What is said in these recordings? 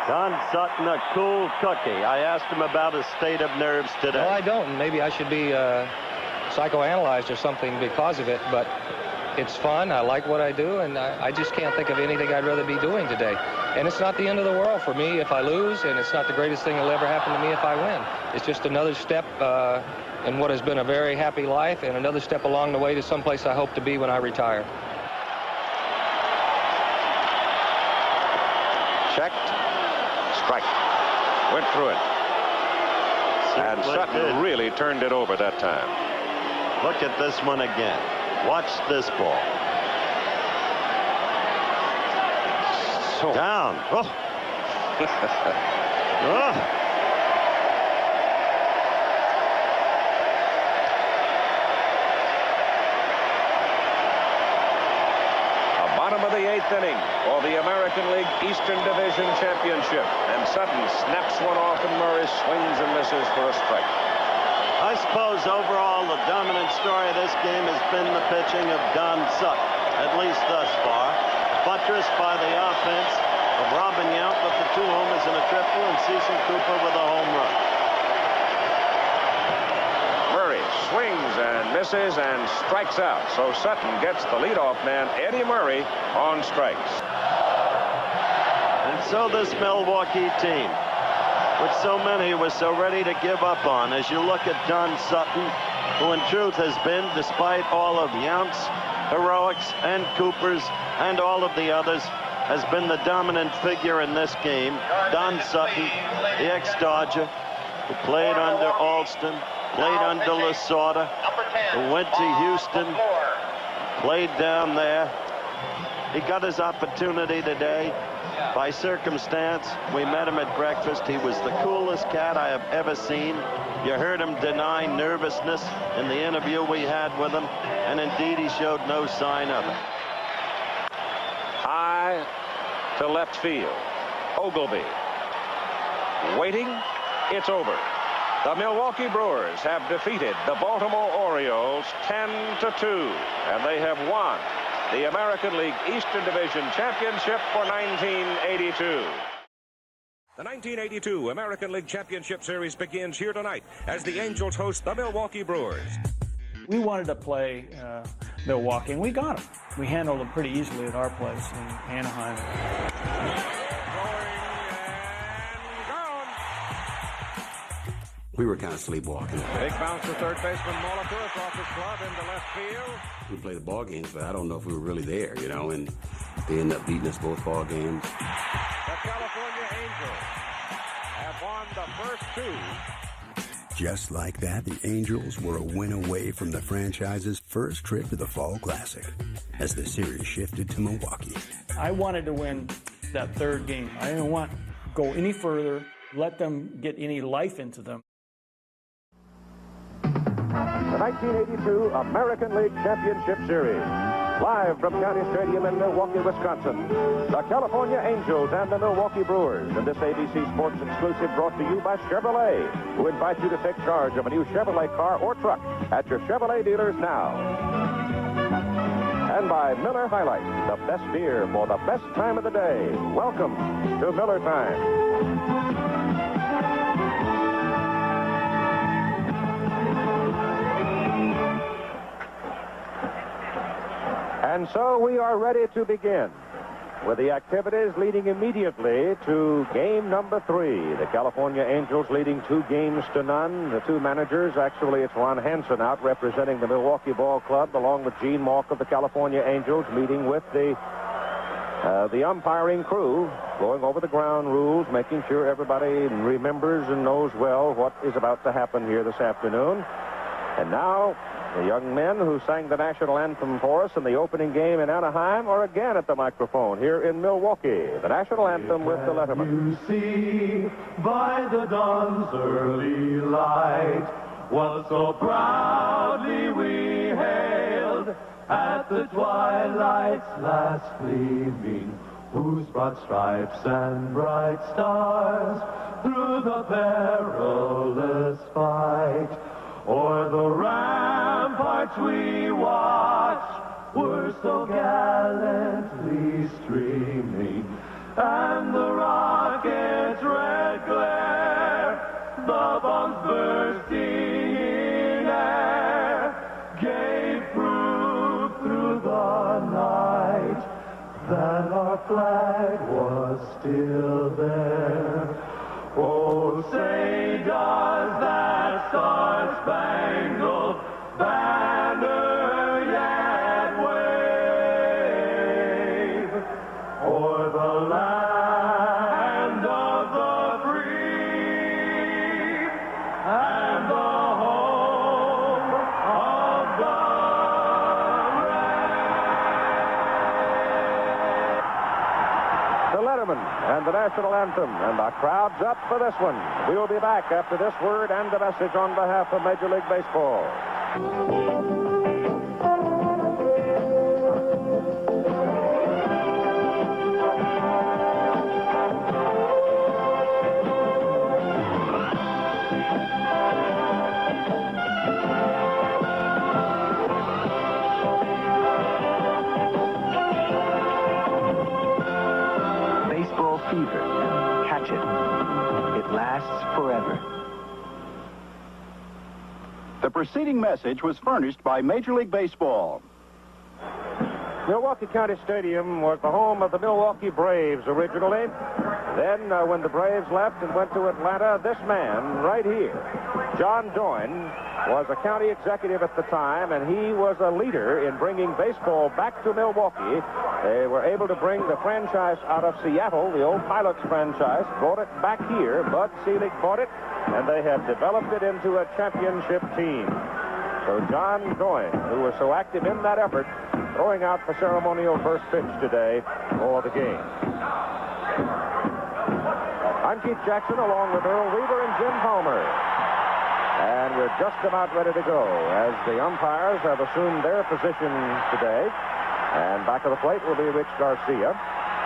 Don Sutton, a cool cookie. I asked him about his state of nerves today. Well, I don't. Maybe I should be psychoanalyzed or something because of it, but it's fun. I like what I do, and I just can't think of anything I'd rather be doing today. And it's not the end of the world for me if I lose, and it's not the greatest thing that'll ever happen to me if I win. It's just another step in what has been a very happy life, and another step along the way to someplace I hope to be when I retire. Checked. Strike. Went through it. And Sutton really turned it over that time. Look at this one again. Watch this ball. So down. Oh. Oh. Bottom of the 8th inning for the American League Eastern Division Championship. And Sutton snaps one off, and Murray swings and misses for a strike. I suppose overall the dominant story of this game has been the pitching of Don Sutton, at least thus far. Buttressed by the offense of Robin Yount with the 2 homers and a triple, and Cecil Cooper with a home run. Swings and misses and strikes out. So Sutton gets the leadoff man, Eddie Murray, on strikes. And so this Milwaukee team, which so many were so ready to give up on, as you look at Don Sutton, who in truth has been, despite all of Yount's heroics and Cooper's and all of the others, has been the dominant figure in this game. Don Sutton, the ex-Dodger, who played under Alston, played under Lasorda, who went to Houston, played down there. He got his opportunity today by circumstance. We met him at breakfast. He was the coolest cat I have ever seen. You heard him deny nervousness in the interview we had with him, and indeed he showed no sign of it. High to left field. Ogilvy waiting. It's over. The Milwaukee Brewers have defeated the Baltimore Orioles 10-2, and they have won the American League Eastern Division Championship for 1982. The 1982 American League Championship Series begins here tonight as the Angels host the Milwaukee Brewers. We wanted to play Milwaukee, and we got them. We handled them pretty easily at our place in Anaheim. We were kind of sleepwalking. Big bounce to third baseman Molitor off his glove into left field. We played the ball games, but I don't know if we were really there, you know, and they ended up beating us both ball games. The California Angels have won the first 2. Just like that, the Angels were a win away from the franchise's first trip to the Fall Classic as the series shifted to Milwaukee. I wanted to win that 3rd game. I didn't want to go any further, let them get any life into them. The 1982 American League Championship Series. Live from County Stadium in Milwaukee, Wisconsin. The California Angels and the Milwaukee Brewers. And this ABC Sports exclusive brought to you by Chevrolet, who invite you to take charge of a new Chevrolet car or truck at your Chevrolet dealers now. And by Miller High Life, the best beer for the best time of the day. Welcome to Miller Time. And so we are ready to begin with the activities leading immediately to game number 3. The California Angels leading 2-0. The 2 managers, actually it's Ron Hansen out representing the Milwaukee Ball Club, along with Gene Mauch of the California Angels, meeting with the umpiring crew, going over the ground rules, making sure everybody remembers and knows well what is about to happen here this afternoon. And now, the young men who sang the national anthem for us in the opening game in Anaheim are again at the microphone here in Milwaukee. The national anthem with the Letterman. You see by the dawn's early light what so proudly we hailed at the twilight's last gleaming, whose broad stripes and bright stars through the perilous fight o'er the ramparts we watched were so gallantly streaming, and the rocket our flag was still there. Oh, say does that star-spangled banner yet wave o'er the land of the free and the home of the The Letterman and the national anthem, and the crowd's up for this one. We'll be back after this word and a message on behalf of Major League Baseball. Baseball fever. Catch it. It lasts forever. The preceding message was furnished by Major League Baseball. Milwaukee County Stadium was the home of the Milwaukee Braves originally. Then, when the Braves left and went to Atlanta, this man right here, John Doyne, was a county executive at the time, and he was a leader in bringing baseball back to Milwaukee. They were able to bring the franchise out of Seattle, the old Pilots franchise, brought it back here. Bud Selig bought it, and they have developed it into a championship team. So John Doyne, who was so active in that effort, throwing out the ceremonial first pitch today for the game. I'm Keith Jackson, along with Earl Weaver and Jim Palmer. And we're just about ready to go as the umpires have assumed their positions today. And back of the plate will be Rich Garcia.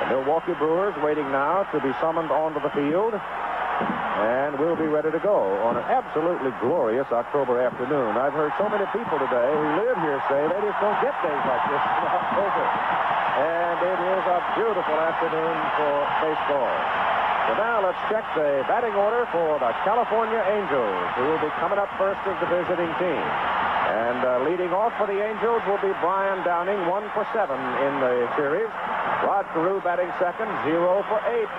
The Milwaukee Brewers waiting now to be summoned onto the field. And we'll be ready to go on an absolutely glorious October afternoon. I've heard so many people today who live here say they just don't get days like this in October. And it is a beautiful afternoon for baseball. So now let's check the batting order for the California Angels, who will be coming up first as the visiting team. And leading off for the Angels will be Brian Downing, 1 for 7 in the series. Rod Carew batting second, 0 for 8.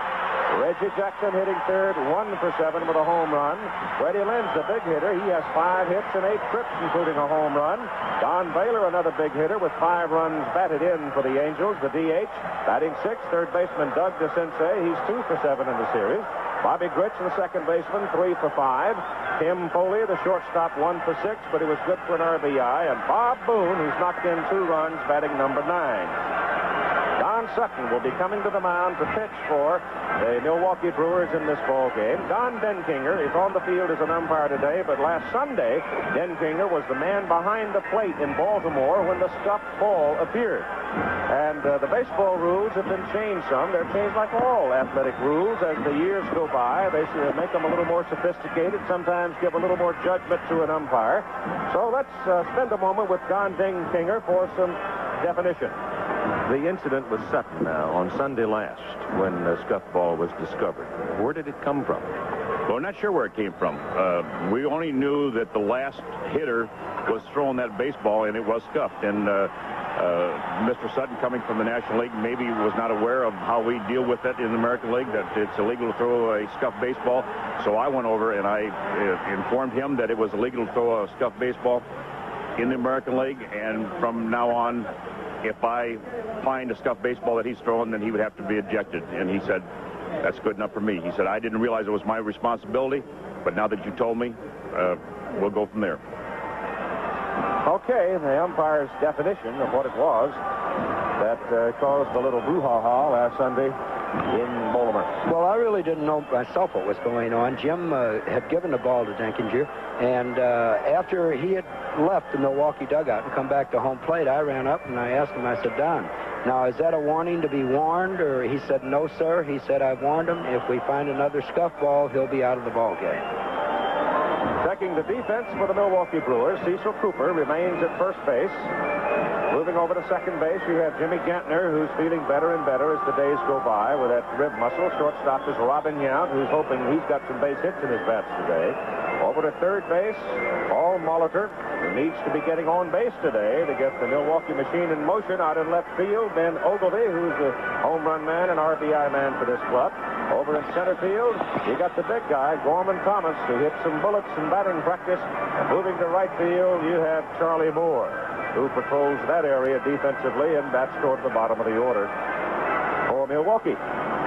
Reggie Jackson hitting third, 1 for 7 with a home run. Freddie Lynn's the big hitter. He has 5 hits and 8 trips, including a home run. Don Baylor, another big hitter, with 5 runs batted in for the Angels, the DH. Batting sixth, third baseman Doug DeCinces. He's 2 for 7 in the series. Bobby Grich, the second baseman, 3 for 5. Tim Foley, the shortstop, 1 for 6, but he was good for an RBI. And Bob Boone, who's knocked in 2 runs, batting number 9. Don Sutton will be coming to the mound to pitch for the Milwaukee Brewers in this ball game. Don Denkinger is on the field as an umpire today, but last Sunday, Denkinger was the man behind the plate in Baltimore when the stuffed ball appeared. And the baseball rules have been changed some. They're changed like all athletic rules as the years go by. They make them a little more sophisticated, sometimes give a little more judgment to an umpire. So let's spend a moment with Don Denkinger for some definition. The incident with Sutton on Sunday last when the scuffed ball was discovered. Where did it come from? Well, not sure where it came from. We only knew that the last hitter was throwing that baseball and it was scuffed. And Mr. Sutton, coming from the National League, maybe was not aware of how we deal with it in the American League, that it's illegal to throw a scuffed baseball. So I went over and I informed him that it was illegal to throw a scuffed baseball in the American League. And from now on, if I find a scuffed baseball that he's throwing, then he would have to be ejected. And he said, that's good enough for me. He said, I didn't realize it was my responsibility, but now that you told me, we'll go from there. Okay, the umpire's definition of what it was that caused a little brouhaha last Sunday in Baltimore. Well, I really didn't know myself what was going on. Jim had given the ball to Denkinger, and after he had left the Milwaukee dugout and come back to home plate, I ran up and I asked him, I said, Don, now is that a warning to be warned? Or he said, no, sir. He said, I've warned him. If we find another scuff ball, he'll be out of the ball game. Checking the defense for the Milwaukee Brewers, Cecil Cooper remains at first base. Moving over to second base, you have Jimmy Gantner, who's feeling better and better as the days go by with that rib muscle. Shortstop is Robin Yount, who's hoping he's got some base hits in his bats today. Over at third base, Paul Molitor, who needs to be getting on base today to get the Milwaukee machine in motion out in left field. Ben Ogilvie, who's the home run man and RBI man for this club. Over in center field, you got the big guy, Gorman Thomas, who hit some bullets in batting practice. And moving to right field, you have Charlie Moore, who patrols that area defensively and bats toward the bottom of the order for Milwaukee.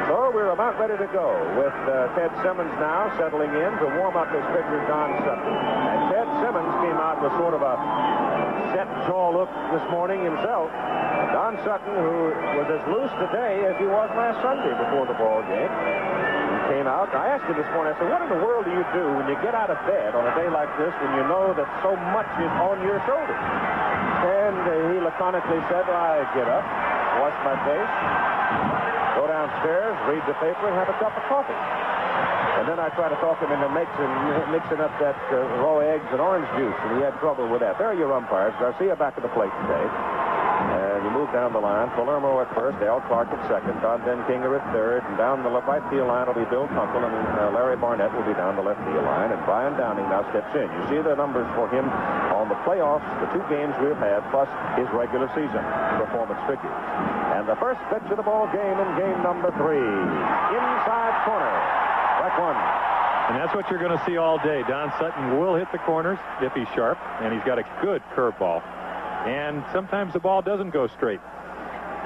So we're about ready to go with Ted Simmons now settling in to warm up his pitcher, Don Sutton. And Ted Simmons came out with sort of a set jaw look this morning himself. Don Sutton, who was as loose today as he was last Sunday before the ball game, came out. I asked him this morning, I said, what in the world do you do when you get out of bed on a day like this when you know that so much is on your shoulders? And he laconically said, I get up, wash my face, go downstairs, read the paper, and have a cup of coffee. And then I try to talk him into mixing up that raw eggs and orange juice, and he had trouble with that. There are your umpires. Garcia back at the plate today. And you move down the line. Palermo at first, Al Clark at second, Don Denkinger at third, and down the right field line will be Bill Kunkel, and Larry Barnett will be down the left field line, and Brian Downing now steps in. You see the numbers for him on the playoffs, the 2 games we've had, plus his regular season performance figures. And the first pitch of the ball game in game number 3. Inside corner. Back one. And that's what you're going to see all day. Don Sutton will hit the corners if he's sharp, and he's got a good curveball. And sometimes the ball doesn't go straight.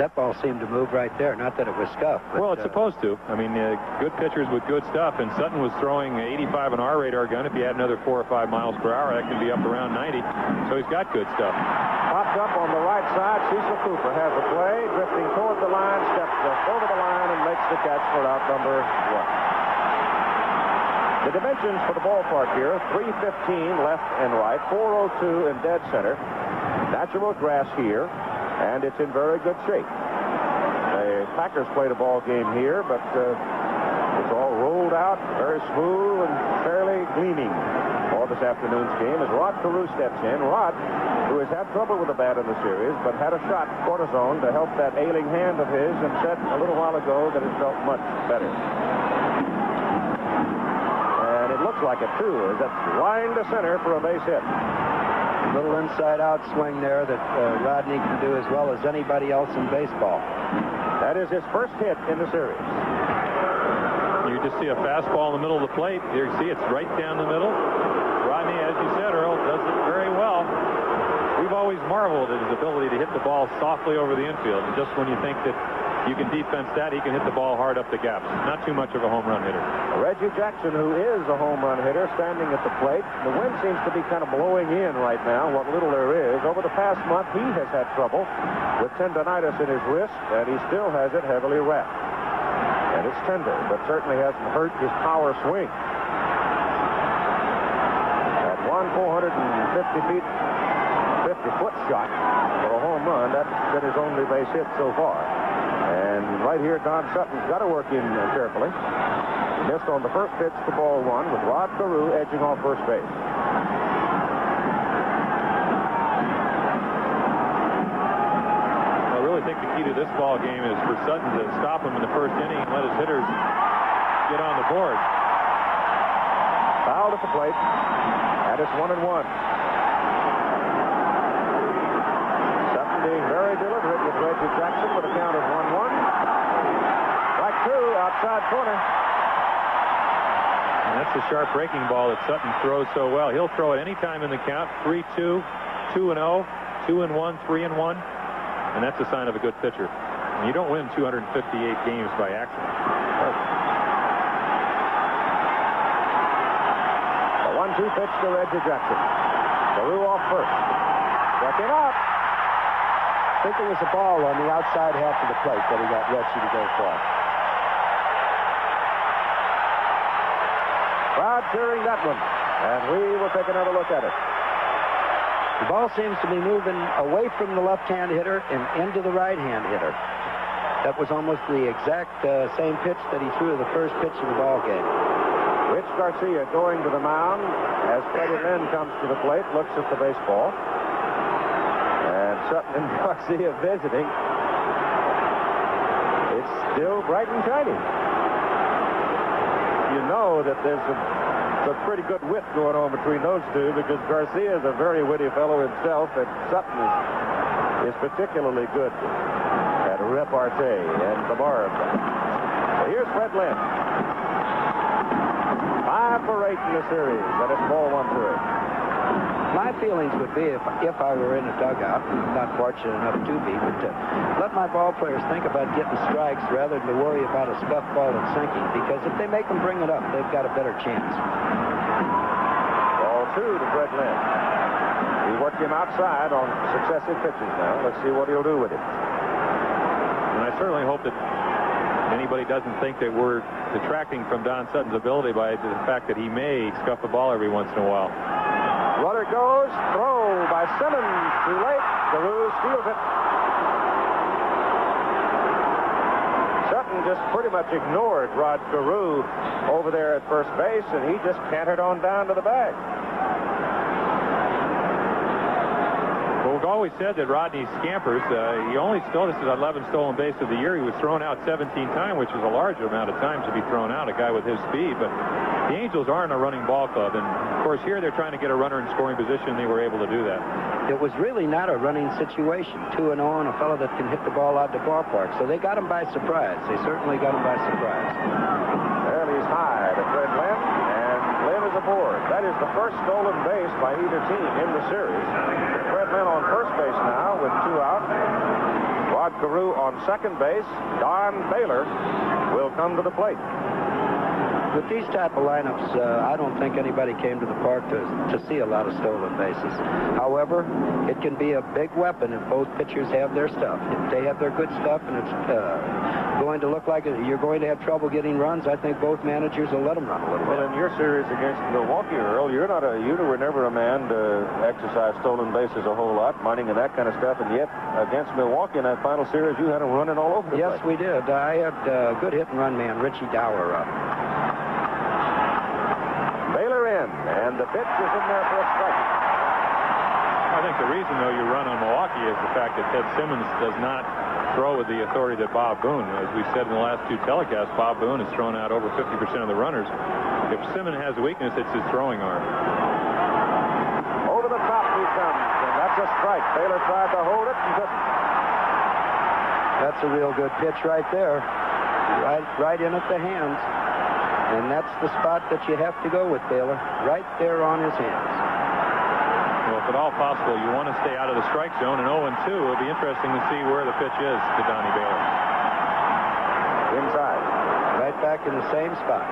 That ball seemed to move right there. Not that it was scuffed. But, well, it's supposed to. I mean, good pitchers with good stuff. And Sutton was throwing 85 an R radar gun. If he had another 4 or 5 miles per hour, that can be up around 90. So he's got good stuff. Popped up on the right side. Cecil Cooper has the play. Drifting toward the line. Steps just over the line and makes the catch for out number 1. The dimensions for the ballpark here, 315 left and right, 402 in dead center. Natural grass here, and it's in very good shape. The Packers played a ball game here, but it's all rolled out, very smooth and fairly gleaming for this afternoon's game as Rod Carew steps in. Rod, who has had trouble with the bat in the series, but had a shot, cortisone, to help that ailing hand of his, and said a little while ago that it felt much better. Looks like it, too, as that's line to center for a base hit. A little inside-out swing there that Rodney can do as well as anybody else in baseball. That is his first hit in the series. You just see a fastball in the middle of the plate. Here you see it's right down the middle. Rodney, as you said, Earl, does it very well. We've always marveled at his ability to hit the ball softly over the infield. And just when you think that you can defense that, he can hit the ball hard up the gaps. Not too much of a home run hitter. Reggie Jackson, who is a home run hitter, standing at the plate. The wind seems to be kind of blowing in right now, what little there is. Over the past month, he has had trouble with tendonitis in his wrist, and he still has it heavily wrapped. And it's tender, but certainly hasn't hurt his power swing. At 450 feet, 50-foot shot for a home run, that's been his only base hit so far. And right here, Don Sutton's got to work in carefully. He missed on the first pitch to ball 1 with Rod Carew edging off first base. I really think the key to this ball game is for Sutton to stop him in the first inning and let his hitters get on the board. Fouled at the plate, and it's 1-1. Being very deliberate with Reggie Jackson with a count of 1-1. Strike 2, outside corner. And that's the sharp breaking ball that Sutton throws so well. He'll throw it any time in the count. 3-2, 2-0, 2-1, 3-1. And that's a sign of a good pitcher. And you don't win 258 games by accident. The 1-2 pitch to Reggie Jackson. Carew off first. Checking up. I think it was a ball on the outside half of the plate that he got Reggie to go for. Crowd cheering that one, and we will take another look at it. The ball seems to be moving away from the left-hand hitter and into the right-hand hitter. That was almost the exact same pitch that he threw the first pitch of the ball game. Rich Garcia going to the mound as Freddie Lynn comes to the plate, looks at the baseball. Sutton and Garcia visiting. It's still bright and shiny. You know that there's a It's a pretty good wit going on between those two, because Garcia is a very witty fellow himself, and Sutton is particularly good at repartee and the barb. So here's Fred Lynn. 5 for 8 in the series, and it's ball 1-3. My feelings would be, if I were in a dugout, not fortunate enough to be, but to let my ball players think about getting strikes rather than to worry about a scuffed ball and sinking, because if they make them bring it up, they've got a better chance. Ball 2 to Fred Lynn. He worked him outside on successive pitches now. Let's see what he'll do with it. And I certainly hope that anybody doesn't think that we're detracting from Don Sutton's ability by the fact that he may scuff the ball every once in a while. Runner goes, throw by Simmons, too late. Carew steals it. Sutton just pretty much ignored Rod Carew over there at first base, and he just cantered on down to the bag. Well, we've always said that Rodney scampers. He only stole, this is 11 stolen base of the year. He was thrown out 17 times, which is a large amount of time to be thrown out, a guy with his speed. But the Angels aren't a running ball club, and of course here they're trying to get a runner in scoring position. They were able to do that. It was really not a running situation. 2-0 and a fellow that can hit the ball out the ballpark. So they got him by surprise. They certainly got him by surprise. There he's high to Fred Lynn, and Lynn is aboard. That is the first stolen base by either team in the series. Fred Lynn on first base now with 2 out. Rod Carew on second base. Don Baylor will come to the plate. With these type of lineups, I don't think anybody came to the park to see a lot of stolen bases. However, it can be a big weapon if both pitchers have their stuff. If they have their good stuff and it's going to look like you're going to have trouble getting runs, I think both managers will let them run a little bit. Well, in your series against Milwaukee, Earl, you were never a man to exercise stolen bases a whole lot, minding and that kind of stuff, and yet against Milwaukee in that final series, you had them running all over the place. Yes, we did. I had a good hit-and-run man, Richie Dower, up. Baylor in, and the pitch is in there for a strike. I think the reason, though, you run on Milwaukee is the fact that Ted Simmons does not throw with the authority that Bob Boone. As we said in the last 2 telecasts, Bob Boone has thrown out over 50% of the runners. If Simmons has a weakness, it's his throwing arm. Over the top he comes, and that's a strike. Baylor tried to hold it and couldn't. That's a real good pitch right there. Right in at the hands. And that's the spot that you have to go with Baylor. Right there on his hands. Well, if at all possible, you want to stay out of the strike zone. And 0-2, it'll be interesting to see where the pitch is to Donnie Baylor. Inside. Right back in the same spot.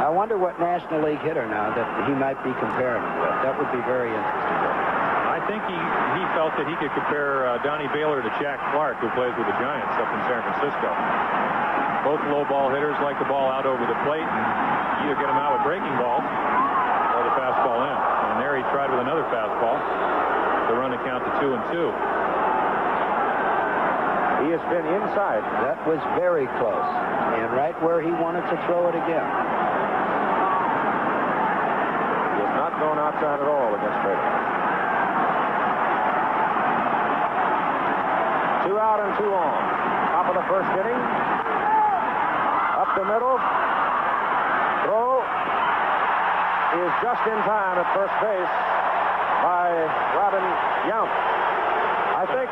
I wonder what National League hitter now that he might be comparing him with. That would be very interesting. I think he felt that he could compare Donnie Baylor to Jack Clark, who plays with the Giants up in San Francisco. Both low ball hitters like the ball out over the plate and either get them out with breaking balls or the fastball in. And there he tried with another fastball to run the count to 2-2. He has been inside. That was very close. And right where he wanted to throw it again. He has not gone outside at all against Baylor. 2 out and 2 on. Top of the first inning. Up the middle. Throw is just in time at first base by Robin Yount. I think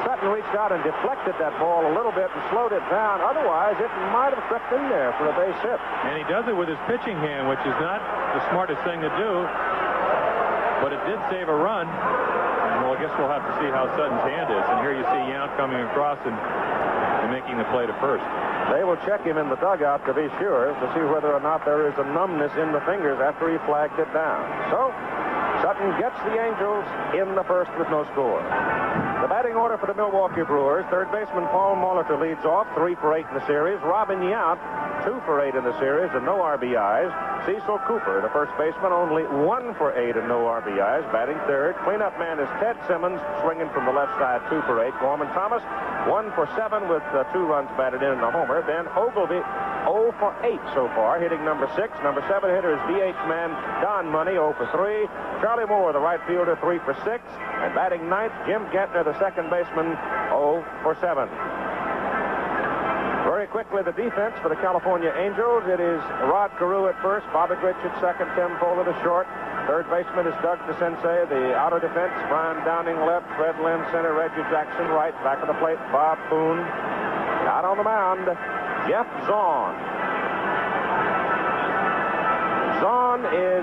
Sutton reached out and deflected that ball a little bit and slowed it down. Otherwise, it might have crept in there for a base hit. And he does it with his pitching hand, which is not the smartest thing to do. But it did save a run. And well, I guess we'll have to see how Sutton's hand is. And here you see Yount coming across and making the play to first. They will check him in the dugout to be sure to see whether or not there is a numbness in the fingers after he flagged it down. So, Sutton gets the Angels in the first with no score. The batting order for the Milwaukee Brewers. Third baseman Paul Molitor leads off, 3 for 8 in the series. Robin Yount, 2 for 8 in the series and no RBIs. Cecil Cooper, the first baseman, only 1 for 8 and no RBIs, batting third. Cleanup man is Ted Simmons, swinging from the left side, 2 for 8. Gorman Thomas, 1 for 7 with 2 runs batted in and a homer. Then Ogilvy, 0 for 8 so far, hitting number 6. Number 7 hitter is DH man Don Money, 0 for 3. Charlie Moore, the right fielder, 3 for 6. And batting ninth, Jim Gentner, the second baseman, 0 for 7. Very quickly, the defense for the California Angels. It is Rod Carew at first, Bobby Grich at second, Tim Foley to short. Third baseman is Doug DeSensei. The outer defense, Brian Downing left, Fred Lynn center, Reggie Jackson right. Back of the plate, Bob Boone. Out on the mound, Geoff Zahn. Zahn is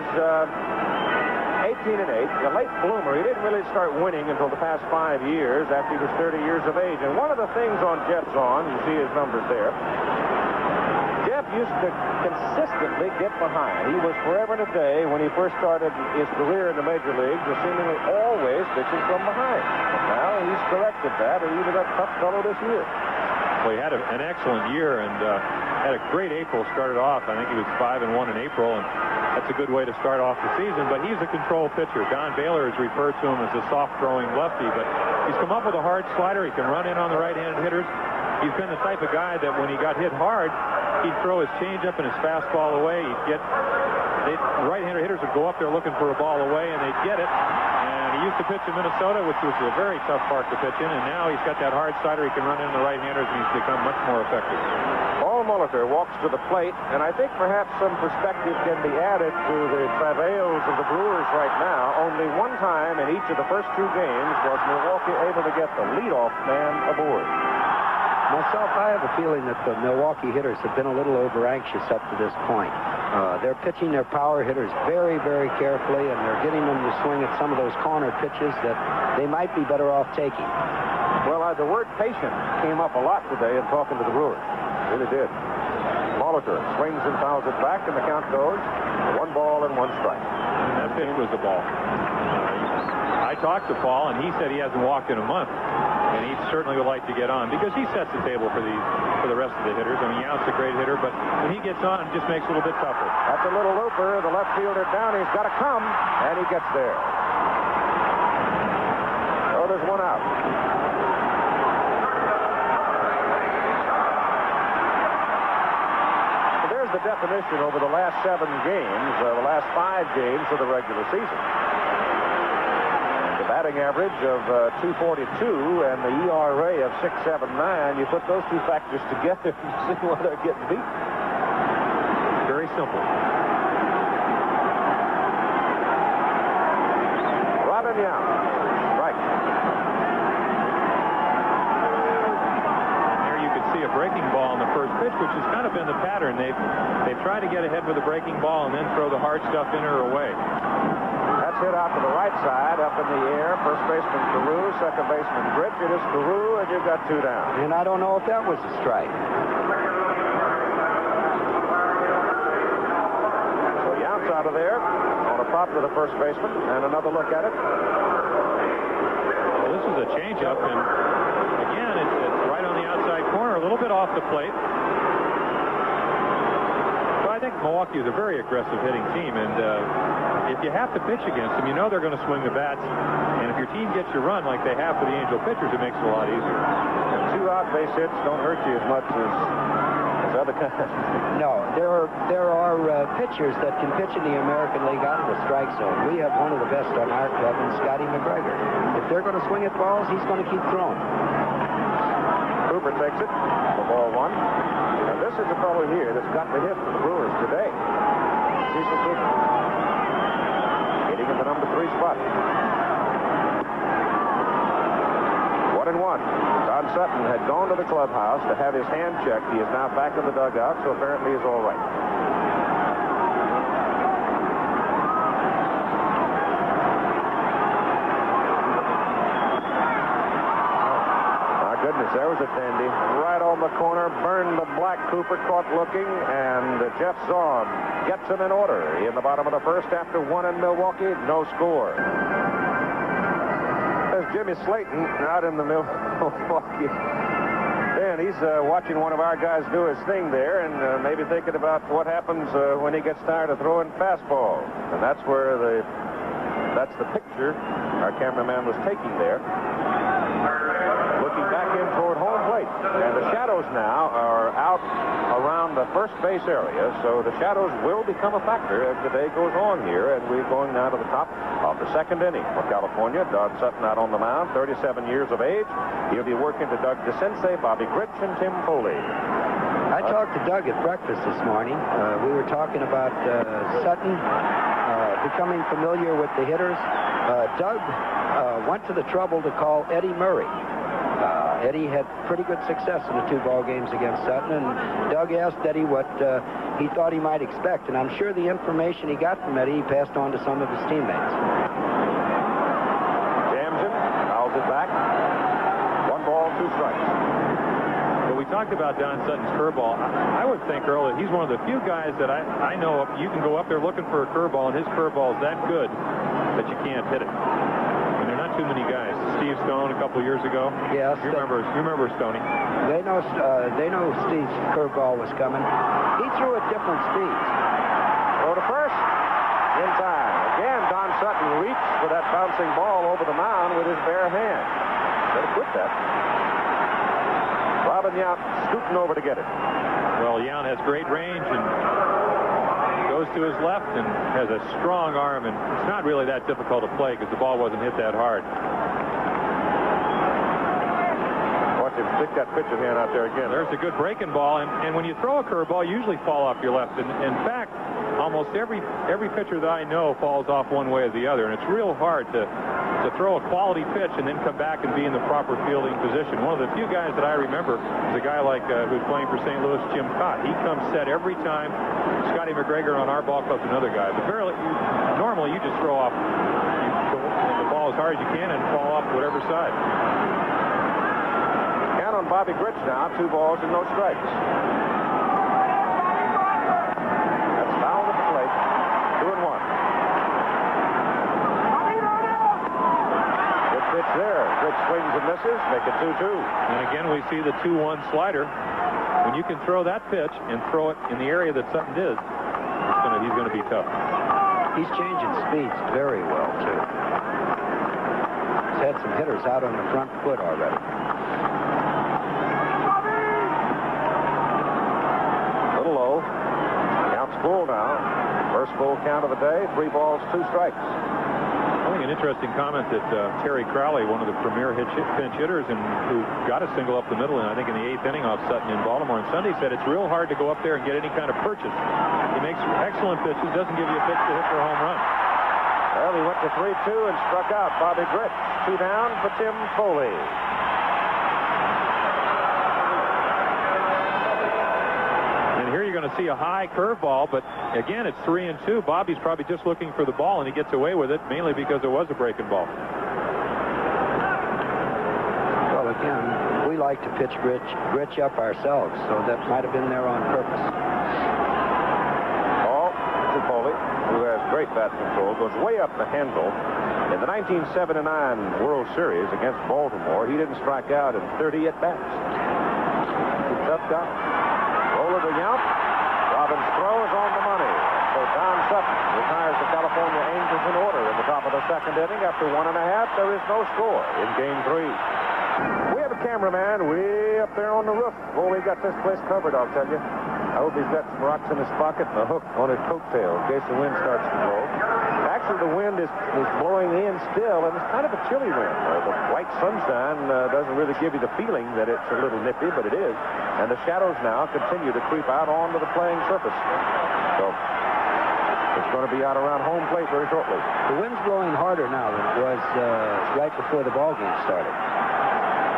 18-8, a late bloomer. He didn't really start winning until the past 5 years after he was 30 years of age. And one of the things on Geoff Zahn, you see his numbers there, Geoff used to consistently get behind. He was forever and a day when he first started his career in the major leagues, was seemingly always pitching from behind. But now he's corrected that, and he was a tough fellow this year. Well, he had an excellent year and had a great April. Started off, I think he was 5-1 in April, and that's a good way to start off the season. But he's a control pitcher. Don Baylor has referred to him as a soft-throwing lefty, but he's come up with a hard slider. He can run in on the right-handed hitters. He's been the type of guy that when he got hit hard, he'd throw his changeup and his fastball away. Right-handed hitters would go up there looking for a ball away, and they'd get it. And he used to pitch in Minnesota, which was a very tough park to pitch in, and now he's got that hard slider. He can run in the right-handers, and he's become much more effective. Paul Molitor walks to the plate, and I think perhaps some perspective can be added to the travails of the Brewers right now. Only one time in each of the first 2 games was Milwaukee able to get the leadoff man aboard. Myself, I have a feeling that the Milwaukee hitters have been a little over-anxious up to this point. They're pitching their power hitters very, very carefully, and they're getting them to swing at some of those corner pitches that they might be better off taking. Well, the word patient came up a lot today in talking to the Brewers. It really did. Molitor swings and fouls it back, and the count goes 1 ball and 1 strike. And that pitch was the ball. I talked to Paul, and he said he hasn't walked in a month. And he certainly would like to get on because he sets the table for the rest of the hitters. I mean, Yount's a great hitter, but when he gets on, it just makes it a little bit tougher. That's a little looper. The left fielder down. He's got to come, and he gets there. Oh, there's 1 out. So there's the definition over the last 7 games, the last 5 games of the regular season. Batting average of 242 and the ERA of 6.79. You put those 2 factors together and see where they're getting beat. Very simple. Robin Yount, right. There you could see a breaking ball on the first pitch, which has kind of been the pattern. They've tried to get ahead with a breaking ball and then throw the hard stuff in or away. Hit out to the right side, up in the air. First baseman Carew, second baseman Grich. It is Carew, and you've got 2 down. And I don't know if that was a strike. So Yount's out of there on a pop to the first baseman, and another look at it. Well, this is a changeup, and again, it's right on the outside corner, a little bit off the plate. So I think Milwaukee is a very aggressive hitting team, and if you have to pitch against them, you know they're going to swing the bats. And if your team gets your run like they have for the Angel pitchers, it makes it a lot easier. 2 out base hits don't hurt you as much as other guys. No, there are pitchers that can pitch in the American League out of the strike zone. We have one of the best on our club in Scotty McGregor. If they're going to swing at balls, he's going to keep throwing. Cooper takes it for ball 1. And this is the fellow here that's got the hit for the Brewers today. Cecil Cooper. Hitting in the number 3 spot. 1-1. Don Sutton had gone to the clubhouse to have his hand checked. He is now back in the dugout, so apparently he's all right. My goodness, there was a dandy. Right on the corner, burned the black. Cooper caught looking, and Geoff Zahn gets him in order in the bottom of the first after 1 in Milwaukee. No score. There's Jimmy Slayton out in the Milwaukee. And he's watching one of our guys do his thing there and maybe thinking about what happens when he gets tired of throwing fastballs. And that's where that's the picture our cameraman was taking there. Looking back in toward home plate. And the shadows now are out around the the first base area, so the shadows will become a factor as the day goes on here, and we're going now to the top of the second inning for California. Don Sutton out on the mound, 37 years of age. He'll be working to Doug DeCinces, Bobby Grich, and Tim Foley. I talked to Doug at breakfast this morning. We were talking about Sutton becoming familiar with the hitters. Doug went to the trouble to call Eddie Murray. Eddie had pretty good success in the 2 ball games against Sutton, and Doug asked Eddie what he thought he might expect, and I'm sure the information he got from Eddie he passed on to some of his teammates. Jams him, fouls it back. 1 ball, 2 strikes. Well, we talked about Don Sutton's curveball. I would think, Earl, that he's one of the few guys that I know you can go up there looking for a curveball, and his curveball is that good that you can't hit it. And there are not too many guys. Steve Stone a couple years ago. Yes. You remember Stoney. They know Steve's curveball was coming. He threw at different speeds. Throw to first. In time. Again, Don Sutton reached for that bouncing ball over the mound with his bare hand. Better quit that. Robin Yount scooting over to get it. Well, Yount has great range and goes to his left and has a strong arm, and it's not really that difficult to play because the ball wasn't hit that hard. Watch him stick that pitcher hand out there again. There's a good breaking ball, and when you throw a curveball, you usually fall off your left. And in fact, almost every pitcher that I know falls off one way or the other, and it's real hard to throw a quality pitch and then come back and be in the proper fielding position. One of the few guys that I remember is a guy like who's playing for St. Louis, Jim Cott. He comes set every time. Scotty McGregor on our ball club's another guy. But normally you just throw off the ball as hard as you can and fall off whatever side. Count on Bobby Grich now, 2 balls and no strikes. That's fouled at the plate. 2-1. Good pitch there. Grich swings and misses, make it 2-2. And again, we see the 2-1 slider. When you can throw that pitch and throw it in the area that Sutton did, he's going to be tough. He's changing speeds very well, too. He's had some hitters out on the front foot already. A little low. Count's full now. First full count of the day. 3 balls, 2 strikes. I think an interesting comment that Terry Crowley, one of the premier pinch hitters, and who got a single up the middle, and I think in the 8th inning off Sutton in Baltimore on Sunday, said it's real hard to go up there and get any kind of purchase. He makes excellent pitches, doesn't give you a pitch to hit for a home run. Well, he went to 3-2 and struck out Bobby Grich. 2 down for Tim Foley. And here you're going to see a high curveball, but again, it's 3-2. Bobby's probably just looking for the ball, and he gets away with it, mainly because it was a breaking ball. Well, again, we like to pitch Grich up ourselves, so that might have been there on purpose. Ball to Foley, who has great bat control, goes way up the handle. In the 1979 World Series against Baltimore, he didn't strike out in 30 at-bats. He's a tough guy. Roller to Yount. Robin's throw is on the money. So Don Sutton retires the California Angels in order in the top of the second inning. After 1.5, there is no score in Game 3. We have a cameraman way up there on the roof. Boy, we got this place covered, I'll tell you. I hope he's got some rocks in his pocket and a hook on his coattail in case the wind starts to blow. Actually, the wind is blowing in still, and it's kind of a chilly wind. The white sunshine doesn't really give you the feeling that it's a little nippy, but it is. And the shadows now continue to creep out onto the playing surface. So it's going to be out around home plate very shortly. The wind's blowing harder now than it was right before the ball game started.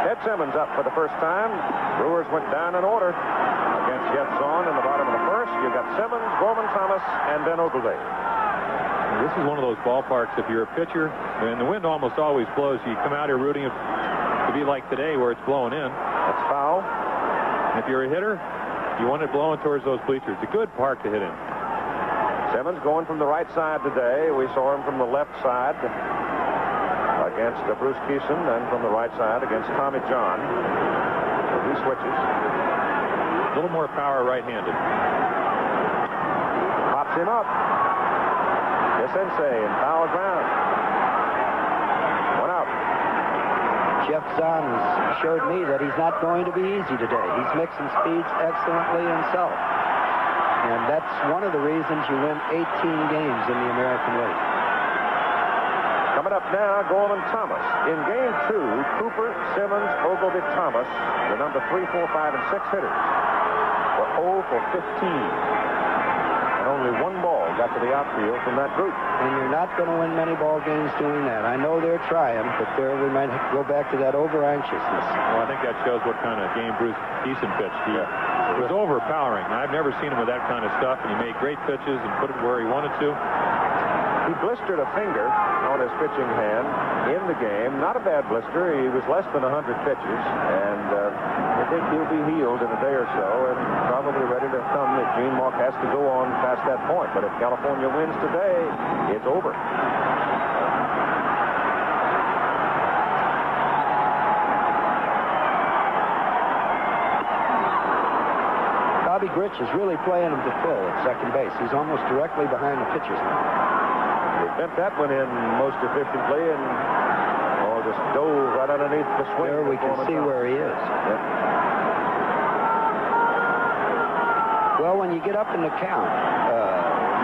Ted Simmons up for the first time. Brewers went down in order against Geoff Zahn in the bottom of the first. You've got Simmons, Gorman Thomas, and Ben Ogilvie. This is one of those ballparks, if you're a pitcher, and the wind almost always blows, you come out here rooting to be like today where it's blowing in. That's foul. And if you're a hitter, you want it blowing towards those bleachers. It's a good park to hit in. Simmons going from the right side today. We saw him from the left side against Bruce Keeson, and from the right side against Tommy John. So he switches. A little more power right-handed. Pops him up. DeCinces in foul ground. 1 out. Geoff Zahn has showed me that he's not going to be easy today. He's mixing speeds excellently himself. And that's one of the reasons you win 18 games in the American League. Coming up now, Gorman Thomas. In game 2, Cooper, Simmons, Ogilvie, Thomas, the number 3, 4, 5, and 6 hitters, were 0 for 15. And only one ball got to the outfield from that group. And you're not going to win many ball games doing that. I know they're trying, but we might go back to that over-anxiousness. Well, I think that shows what kind of game Bruce Eason pitched. He was overpowering. I've never seen him with that kind of stuff, and he made great pitches and put it where he wanted to. He blistered a finger on his pitching hand in the game. Not a bad blister. He was less than 100 pitches, and I think he'll be healed in a day or so and probably ready to come if Gene Mauch has to go on past that point. But if California wins today, it's over. Bobby Grich is really playing him to Phil at second base. He's almost directly behind the pitcher's mound. He bent that one in most efficiently and just dove right underneath the swing. There we can see where he is. Yep. Well, when you get up in the count,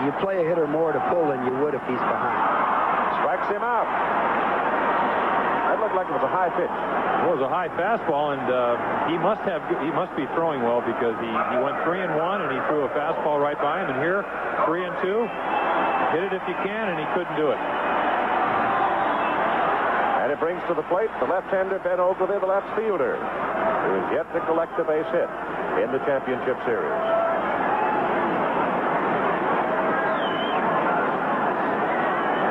you play a hitter more to pull than you would if he's behind. Strikes him out. That looked like it was a high pitch. It was a high fastball, and he must be throwing well because he went 3-1 and he threw a fastball right by him. And here, 3-2. Hit it if you can, and he couldn't do it. And it brings to the plate the left-hander Ben Ogilvie, the left fielder, who is yet to collect a base hit in the championship series.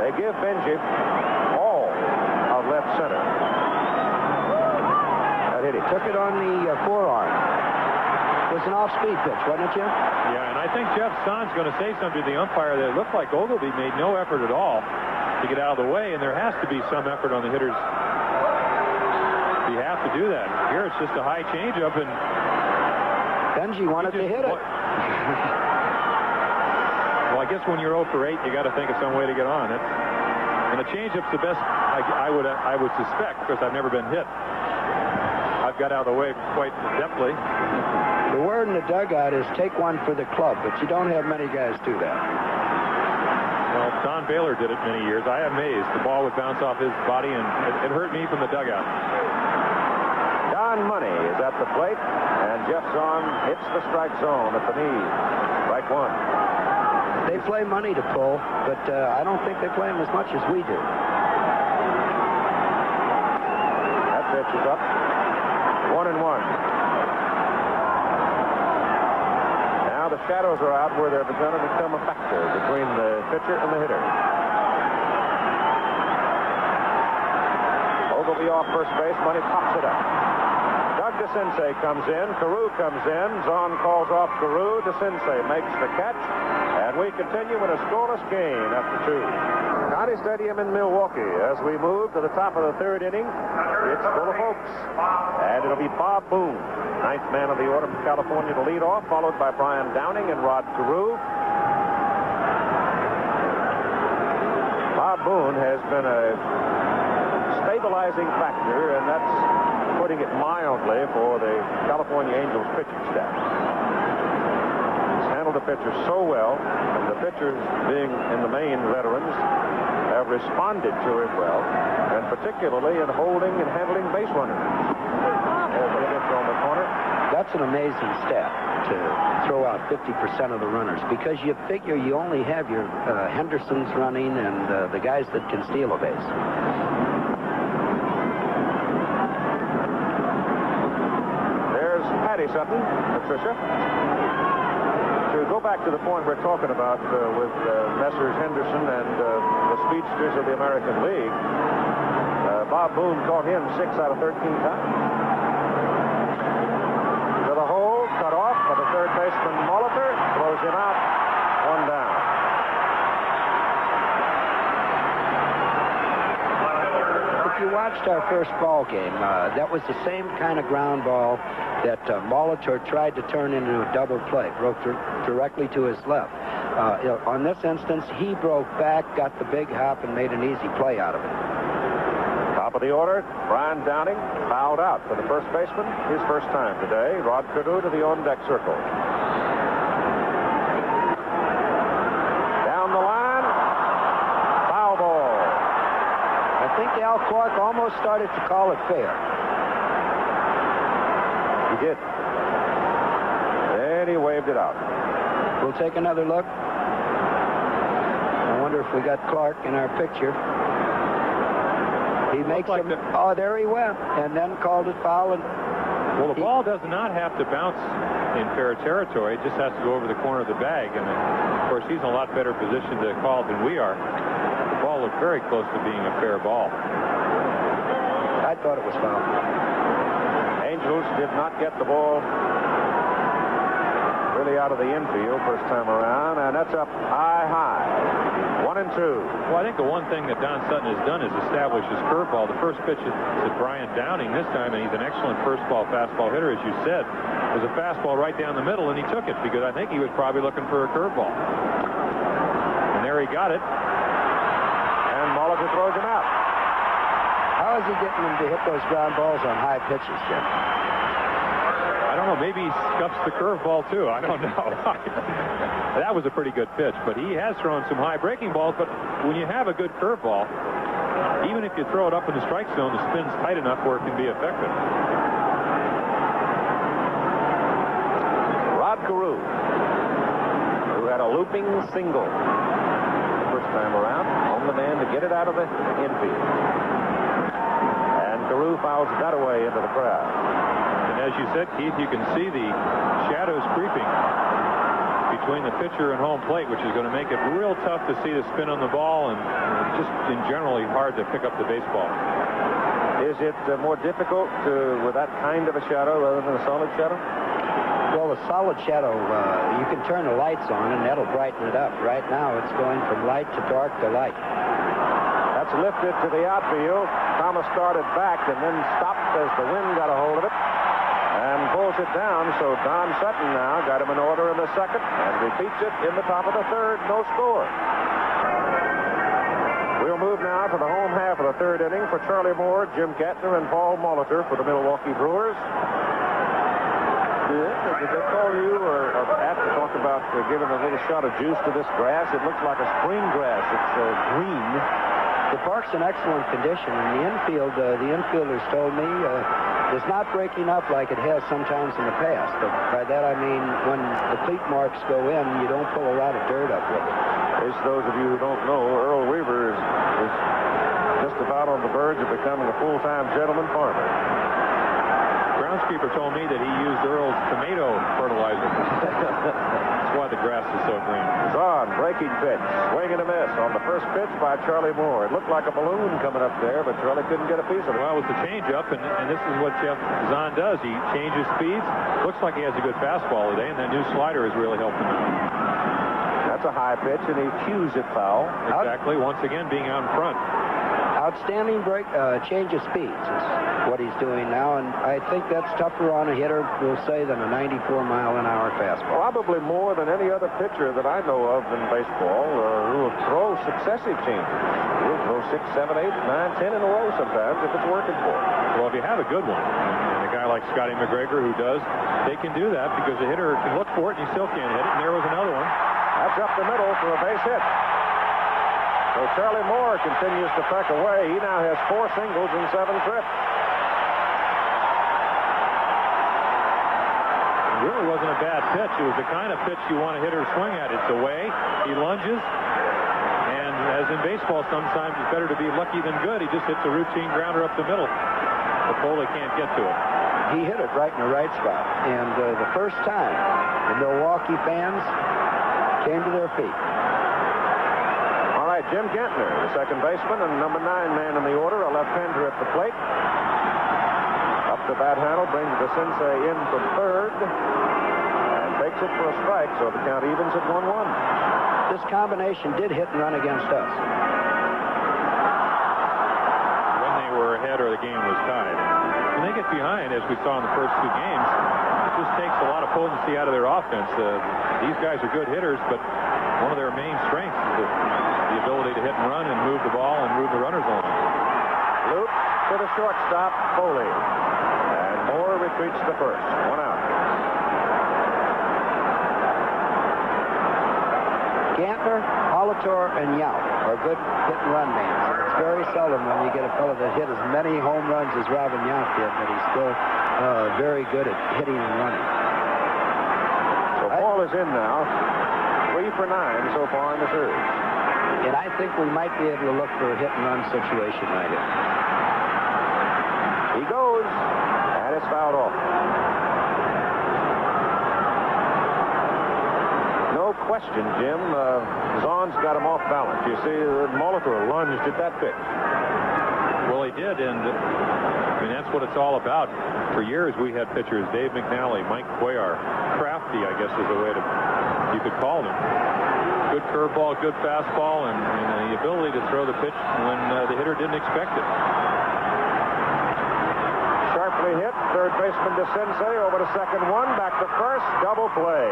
They give Benji all of left center. That hit him. Took it on the forearm. It was an off-speed pitch, wasn't it, Jim? Yeah, and I think Geoff Zahn's going to say something to the umpire that it looked like Ogilvie made no effort at all to get out of the way, and there has to be some effort on the hitter's behalf to do that. Here it's just a high changeup, and Benji wanted to hit it. Well, I guess when you're 0 for 8, you got to think of some way to get on it. And the changeup's the best I would suspect, because I've never been hit. I've got out of the way quite adeptly. The word in the dugout is take one for the club, but you don't have many guys do that. Well, Don Baylor did it many years. I am amazed. The ball would bounce off his body, and it hurt me from the dugout. Don Money is at the plate, and Geoff Zahn hits the strike zone at the knee. Strike one. They play Money to pull, but I don't think they play him as much as we do. That pitch is up. 1-1. Now the shadows are out where they're going to become a factor between the pitcher and the hitter. Ogilvie off first base. Money pops it up. Doug DeCinces comes in. Carew comes in. Zahn calls off Carew. DeCinces makes the catch. And we continue in a scoreless game after 2. County Stadium in Milwaukee as we move to the top of the third inning. It's full of folks. And it'll be Bob Boone, ninth man of the order from California, to lead off, followed by Brian Downing and Rod Carew. Bob Boone has been a stabilizing factor, and that's putting it mildly for the California Angels pitching staff. He's handled the pitchers so well, and the pitchers, being in the main veterans, have responded to it well, and particularly in holding and handling base runners. There's a hit on the corner. That's an amazing stat to throw out 50% of the runners, because you figure you only have your Hendersons running and the guys that can steal a base. There's Patty Sutton, Patricia. To go back to the point we're talking about with Messrs. Henderson and the speedsters of the American League, Bob Boone caught him 6 out of 13 times. To the hole, cut off by the third baseman Molitor, throws him out, 1 down. If you watched our first ball game, that was the same kind of ground ball that Molitor tried to turn into a double play, broke directly to his left. On this instance, he broke back, got the big hop, and made an easy play out of it. Top of the order, Brian Downing fouled out for the first baseman. His first time today. Rod Carew to the on-deck circle. Down the line. Foul ball. I think Al Clark almost started to call it fair. He did. And he waved it out. We'll take another look. I wonder if we got Clark in our picture. He makes like him. Oh, there he went, and then called it foul. And well, the ball does not have to bounce in fair territory. It just has to go over the corner of the bag. And of course, he's in a lot better position to call it than we are. The ball looked very close to being a fair ball. I thought it was foul. Angels did not get the ball really out of the infield first time around, and that's up high. 1-2. Well, I think the one thing that Don Sutton has done is establish his curveball. The first pitch to Brian Downing this time, and he's an excellent first ball fastball hitter, as you said. It was a fastball right down the middle, and he took it because I think he was probably looking for a curveball. And there he got it. And Molitor throws him out. How is he getting him to hit those ground balls on high pitches, Jim? I don't know. Maybe he scuffs the curveball, too. I don't know. That was a pretty good pitch, but he has thrown some high breaking balls. But when you have a good curveball, even if you throw it up in the strike zone, the spin's tight enough where it can be effective. Rod Carew, who had a looping single the first time around, on the man to get it out of the infield. And Carew fouls that away into the crowd. And as you said, Keith, you can see the shadows creeping between the pitcher and home plate, which is going to make it real tough to see the spin on the ball and just in generally hard to pick up the baseball. Is it more difficult with that kind of a shadow rather than a solid shadow? Well, a solid shadow, you can turn the lights on and that'll brighten it up. Right now, it's going from light to dark to light. That's lifted to the outfield. Thomas started back and then stopped as the wind got a hold of it and pulls it down. So Don Sutton now got him an order in the second and repeats it in the top of the third. No score. We'll move now to the home half of the third inning for Charlie Moore, Jim Gantner, and Paul Molitor for the Milwaukee Brewers. Did they call you or Pat to talk about giving a little shot of juice to this grass? It looks like a spring grass. It's green. The park's in excellent condition. In the infield, the infielders told me it's not breaking up like it has sometimes in the past. But by that I mean when the cleat marks go in, you don't pull a lot of dirt up with it. As those of you who don't know, Earl Weaver is just about on the verge of becoming a full-time gentleman farmer. Groundskeeper told me that he used Earl's tomato fertilizer. That's why the grass is so green. Zahn, breaking pitch, swing and a miss on the first pitch by Charlie Moore. It looked like a balloon coming up there, but Charlie couldn't get a piece of it. Well, it was the changeup, and this is what Geoff Zahn does. He changes speeds. Looks like he has a good fastball today, and that new slider has really helped him out. That's a high pitch, and he cues it foul. Exactly. Once again, being out in front. Outstanding change of speeds is what he's doing now, and I think that's tougher on a hitter, we'll say, than a 94-mile-an-hour fastball. Probably more than any other pitcher that I know of in baseball who will throw successive changes. He'll throw 6, 7, 8, 9, 10 in a row sometimes if it's working for him. Well, if you have a good one, and a guy like Scotty McGregor who does, they can do that because the hitter can look for it and he still can't hit it, and there was another one. That's up the middle for a base hit. So Charlie Moore continues to peck away. He now has 4 singles and 7 trips. It really wasn't a bad pitch. It was the kind of pitch you want a hitter to swing at. It's away. He lunges. And as in baseball, sometimes it's better to be lucky than good. He just hits a routine grounder up the middle. But Foley can't get to it. He hit it right in the right spot. And the first time, the Milwaukee fans came to their feet. Jim Gantner, the second baseman and number 9 man in the order, a left-hander at the plate. Up the bat handle, brings the sensei in from third and takes it for a strike, so the count evens at 1-1. This combination did hit and run against us. When they were ahead or the game was tied. When they get behind, as we saw in the first 2 games, it just takes a lot of potency out of their offense. These guys are good hitters, but one of their main strengths is the ability to hit and run and move the ball and move the runners along. Loop, to the shortstop, Foley. And Moore retreats to first. 1 out. Gantner, Molitor, and Yount are good hit-and-run names. It's very seldom when you get a fellow that hit as many home runs as Robin Yount did, but he's still very good at hitting and running. So ball is in now. 3 for 9 so far in the third. And I think we might be able to look for a hit-and-run situation right here. He goes, and it's fouled off. No question, Jim. Zahn's got him off balance. You see, Molitor lunged at that pitch. Well, he did, and I mean, that's what it's all about. For years, we had pitchers, Dave McNally, Mike Cuellar, crafty, I guess is the way you could call them. Good curveball, good fastball, and the ability to throw the pitch when the hitter didn't expect it. Sharply hit. Third baseman DeCinces over to second one. Back to first. Double play.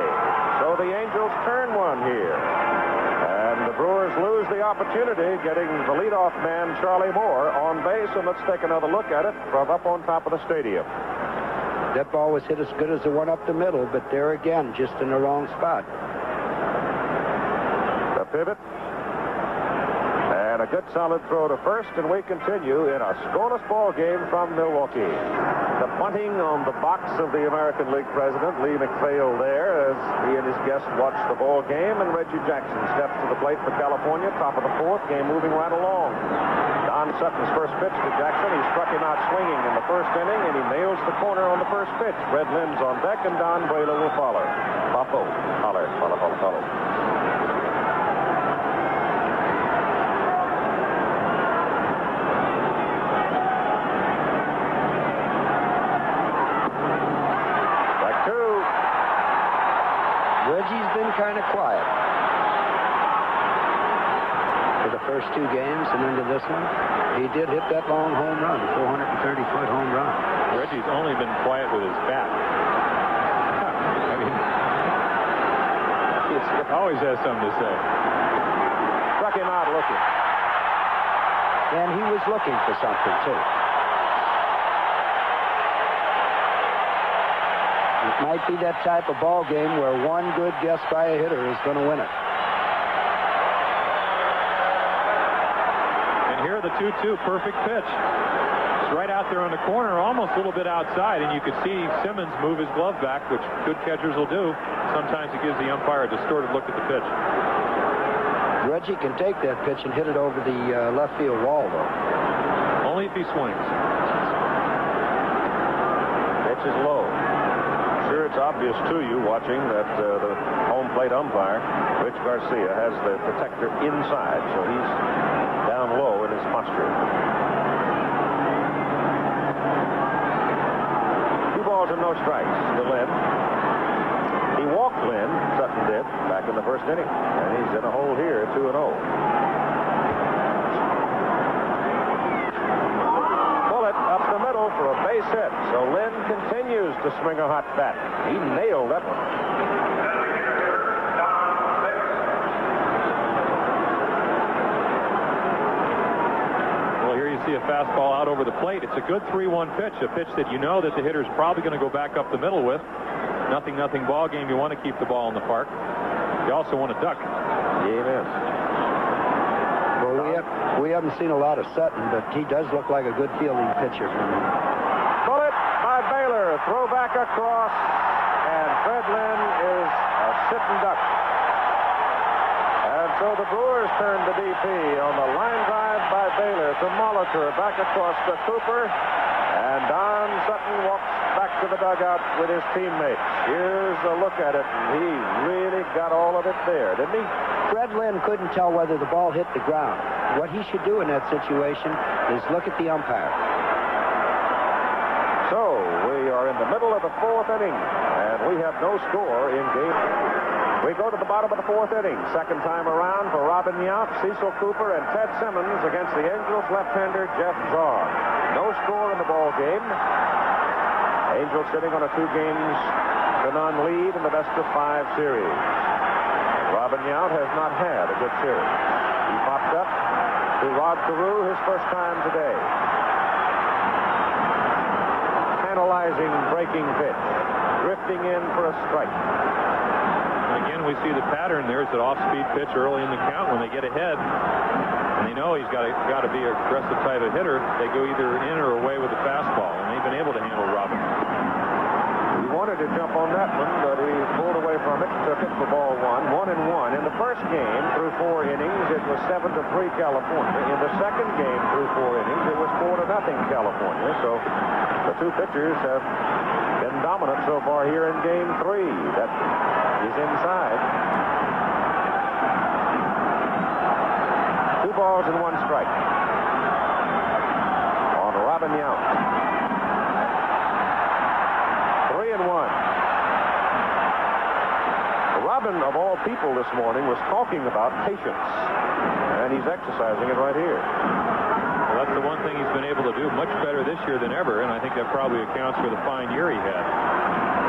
So the Angels turn one here. And the Brewers lose the opportunity, getting the leadoff man, Charlie Moore, on base. And let's take another look at it from up on top of the stadium. That ball was hit as good as the one up the middle, but there again, just in the wrong spot. The pivot. And a good solid throw to first, and we continue in a scoreless ball game from Milwaukee. The bunting on the box of the American League president, Lee McPhail, there as he and his guests watch the ball game, and Reggie Jackson steps to the plate for California, top of the fourth, game moving right along. Don Sutton's first pitch to Jackson. He struck him out swinging in the first inning, and he nails the corner on the first pitch. Red Lynn's on deck, and Don Brayler will follow. Follow. Reggie's been kind of quiet for the first 2 games and into this one. He did hit that long home run, 430-foot home run. Reggie's only been quiet with his bat. I mean, he always has something to say. Struck him out looking. And he was looking for something, too. It might be that type of ball game where one good guess by a hitter is going to win it. And here the 2-2, perfect pitch. It's right out there on the corner, almost a little bit outside, and you could see Simmons move his glove back, which good catchers will do. Sometimes it gives the umpire a distorted look at the pitch. Reggie can take that pitch and hit it over the left field wall, though. Only if he swings. Pitch is low. Sure, it's obvious to you watching that the home plate umpire, Rich Garcia, has the protector inside, so he's down low in his posture. 2 balls and no strikes to Lynn. He walked Lynn, Sutton did, back in the first inning, and he's in a hole here, 2-0. Up the middle for a base hit. So Lynn continues to swing a hot bat. He nailed that one. Well, here you see a fastball out over the plate. It's a good 3-1 pitch, a pitch that you know that the hitter's probably going to go back up the middle with. Nothing ball game. You want to keep the ball in the park. You also want to duck. Amen. Well, we haven't seen a lot of Sutton, but he does look like a good fielding pitcher for me. Bullet by Baylor. Throw back across, and Fred Lynn is a sitting duck. And so the Brewers turn to DP on the line drive by Baylor to Molitor, back across to Cooper, and Don Sutton walks back to the dugout with his teammates. Here's a look at it. He really got all of it there, didn't he? Fred Lynn couldn't tell whether the ball hit the ground. What he should do in that situation is look at the umpire. So we are in the middle of the 4th inning, and we have no score in game 2. We go to the bottom of the 4th inning. Second time around for Robin Yount, Cecil Cooper, and Ted Simmons against the Angels left-hander Geoff Zahn. No score in the ball game. Angels sitting on a 2-0 lead in the best-of-5 series. Robin Yount has not had a good series. He popped up to Rod Carew his first time today. tantalizing breaking pitch. Drifting in for a strike. And again, we see the pattern. There's an off-speed pitch early in the count when they get ahead. And they know he's got to be an aggressive type of hitter. They go either in or away with the fastball, and they've been able to handle Robin. He wanted to jump on that one, but he pulled away from it, took it for ball 1. 1-1. In the first game, through 4 innings, it was 7-3 California. In the second game, through 4 innings, it was 4-0 California. So the two pitchers have been dominant so far here in game 3. That is inside. 2 balls and 1 strike on Robin Yount. 3-1. Robin, of all people this morning, was talking about patience, and he's exercising it right here. Well, that's the one thing he's been able to do much better this year than ever, and I think that probably accounts for the fine year he had.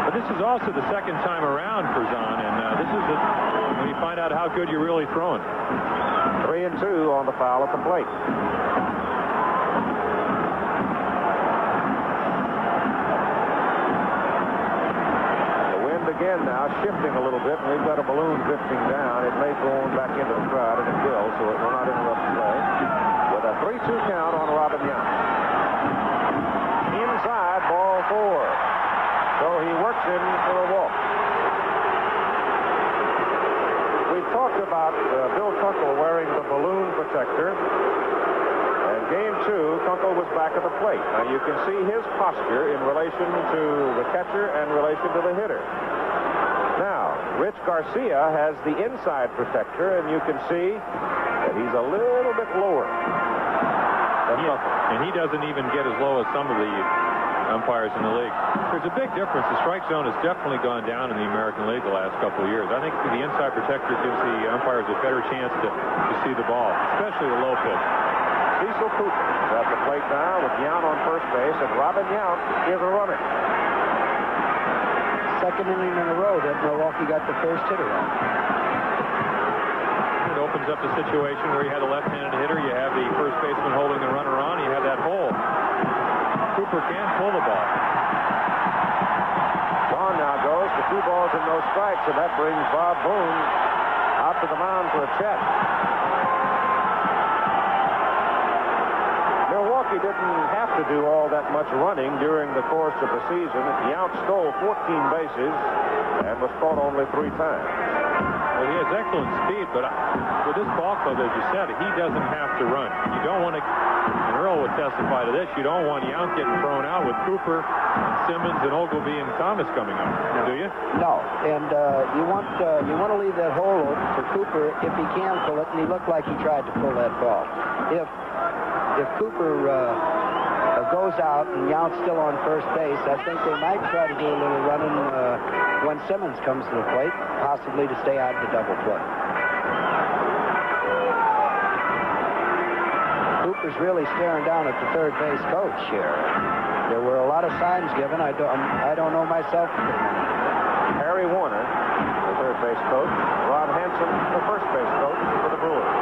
But this is also the second time around for Zahn, and this is when you find out how good you're really throwing. 3-2 on the foul at the plate. Again now, shifting a little bit, and we've got a balloon drifting down. It may go on back into the crowd, and it will, so it will not interrupt play. With a 3-2 count on Robin Yount. Inside, ball 4. So he works in for a walk. We've talked about Bill Kunkel wearing the balloon protector. And game 2, Kunkel was back at the plate. Now you can see his posture in relation to the catcher and relation to the hitter. Now, Rich Garcia has the inside protector, and you can see that he's a little bit lower than Kunkel. And he doesn't even get as low as some of the umpires in the league. There's a big difference. The strike zone has definitely gone down in the American League the last couple of years. I think the inside protector gives the umpires a better chance to see the ball, especially the low pitch. Cecil Cooper is at the plate now with Yount on first base, and Robin Yount is a runner. Second inning in a row that Milwaukee got the first hitter on. It opens up the situation where you have a left-handed hitter, you have the first baseman holding the runner on, you have that hole. Cooper can't pull the ball. Zahn now goes to 2 balls and no strikes, and that brings Bob Boone out to the mound for a check. Milwaukee didn't have to do all that much running during the course of the season. Yount stole 14 bases and was caught only 3 times. Well, he has excellent speed, but with this ball club, as you said, he doesn't have to run. You don't want to, and Earl would testify to this, you don't want Yount getting thrown out with Cooper and Simmons and Ogilvy and Thomas coming up, do you? No, and you want to leave that hole open for Cooper if he can pull it, and he looked like he tried to pull that ball. If Cooper goes out and Yount's still on first base, I think they might try to do a little running when Simmons comes to the plate, possibly to stay out of the double play. Cooper's really staring down at the third base coach here. There were a lot of signs given. I don't know myself. Harry Warner, the third base coach. Ron Hansen, the first base coach for the Brewers.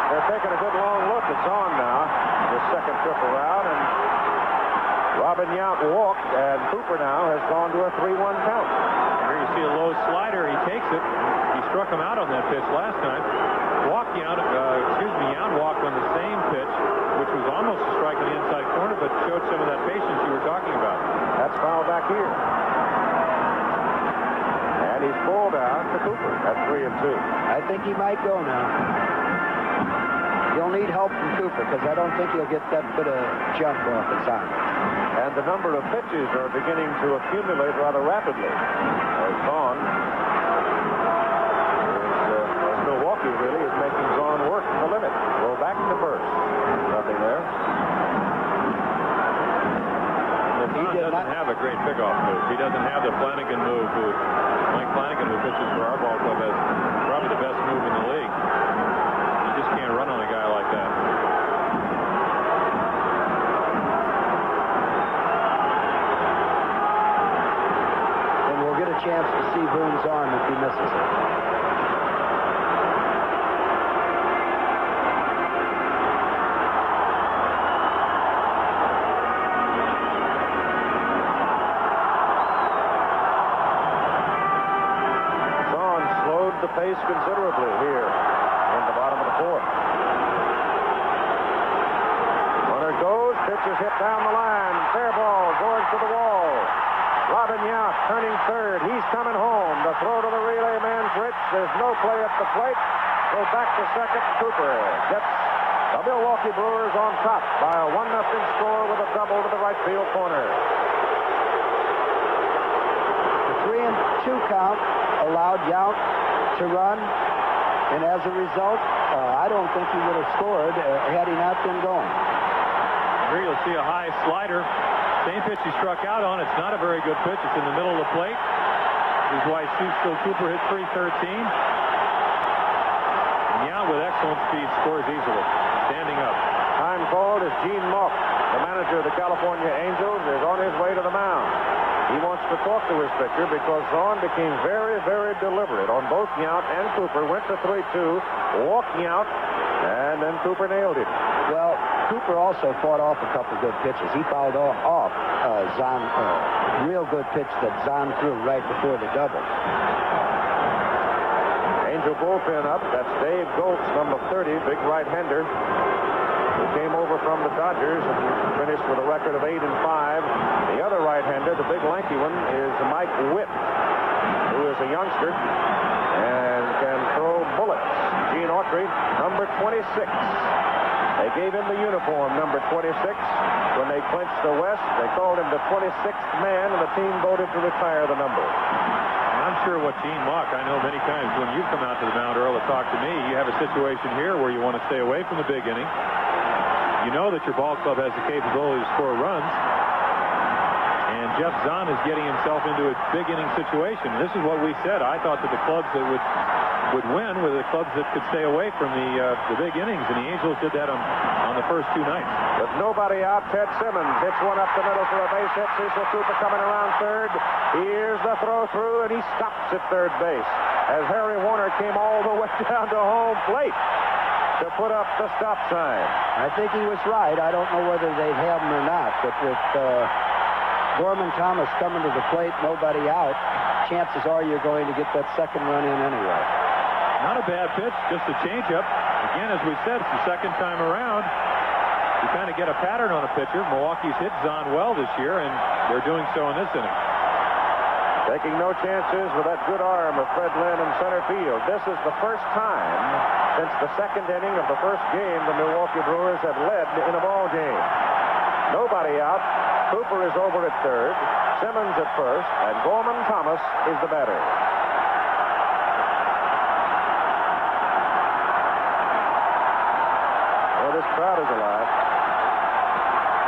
They're taking a good long look at Zahn now, this second trip around, and Robin Yount walked, and Cooper now has gone to a 3-1 count. Here you see a low slider. He takes it. He struck him out on that pitch last time. Yount walked on the same pitch, which was almost a strike in the inside corner, but showed some of that patience you were talking about. That's foul back here. And he's pulled out to Cooper at 3-2. I think he might go now. He'll need help from Cooper because I don't think he'll get that bit of jump off his arm. And the number of pitches are beginning to accumulate rather rapidly. As Zahn as Milwaukee really is making Zahn work the limit. Go back to first. Nothing there. He doesn't have a great pickoff move. He doesn't have the Flanagan move. Mike Flanagan, who pitches for our ball club, has probably the best move in the league. You just can't run on a guy like that. And we'll get a chance to see Boone's arm if he misses it. pace considerably here in the bottom of the fourth. Runner goes, pitch is hit down the line. Fair ball going to the wall. Robin Yount turning third. He's coming home. The throw to the relay man's Rich. There's no play at the plate. Go back to second. Cooper gets the Milwaukee Brewers on top by a 1-0 score with a double to the right field corner. The 3-2 count allowed Yount to run, and as a result, I don't think he would have scored had he not been going. Here you'll see a high slider. Same pitch he struck out on. It's not a very good pitch. It's in the middle of the plate. This is why Steve Cooper hit 313. And Yount with excellent speed scores easily. Standing up. Time called as Gene Mauch, the manager of the California Angels, is on his way to the mound. He wants to talk to his pitcher because Zahn became very, very deliberate on both Yount and Cooper. Went to 3-2, walked Yount, and then Cooper nailed it. Well, Cooper also fought off a couple good pitches. He fouled off Zahn, real good pitch that Zahn threw right before the double. Angel bullpen up. That's Dave Goltz, number 30, big right-hander, who came over from the Dodgers and finished with a record of 8-5. The other right-hander, the big lanky one, is Mike Witt, who is a youngster and can throw bullets. Gene Autry, number 26. They gave him the uniform, number 26. When they clinched the West, they called him the 26th man, and the team voted to retire the number. I'm sure what Gene Mauch, I know many times when you come out to the mound, Earl, to talk to me, you have a situation here where you want to stay away from the big inning. You know that your ball club has the capability to score runs. And Geoff Zahn is getting himself into a big inning situation. This is what we said. I thought that the clubs that would win were the clubs that could stay away from the big innings, and the Angels did that on the first two nights. With nobody out, Ted Simmons hits one up the middle for a base hit. Cecil Cooper coming around third. Here's the throw through, and he stops at third base as Harry Warner came all the way down to home plate to put up the stop sign. I think he was right. I don't know whether they'd have him or not, but with Gorman Thomas coming to the plate, nobody out, chances are you're going to get that second run in anyway. Not a bad pitch, just a changeup. Again, as we said, it's the second time around. You kind of get a pattern on a pitcher. Milwaukee's hit Zahn well this year, and they're doing so in this inning. Taking no chances with that good arm of Fred Lynn in center field. This is the first time since the second inning of the first game the Milwaukee Brewers have led in a ball game. Nobody out. Cooper is over at third, Simmons at first, and Gorman Thomas is the batter. Well, this crowd is alive.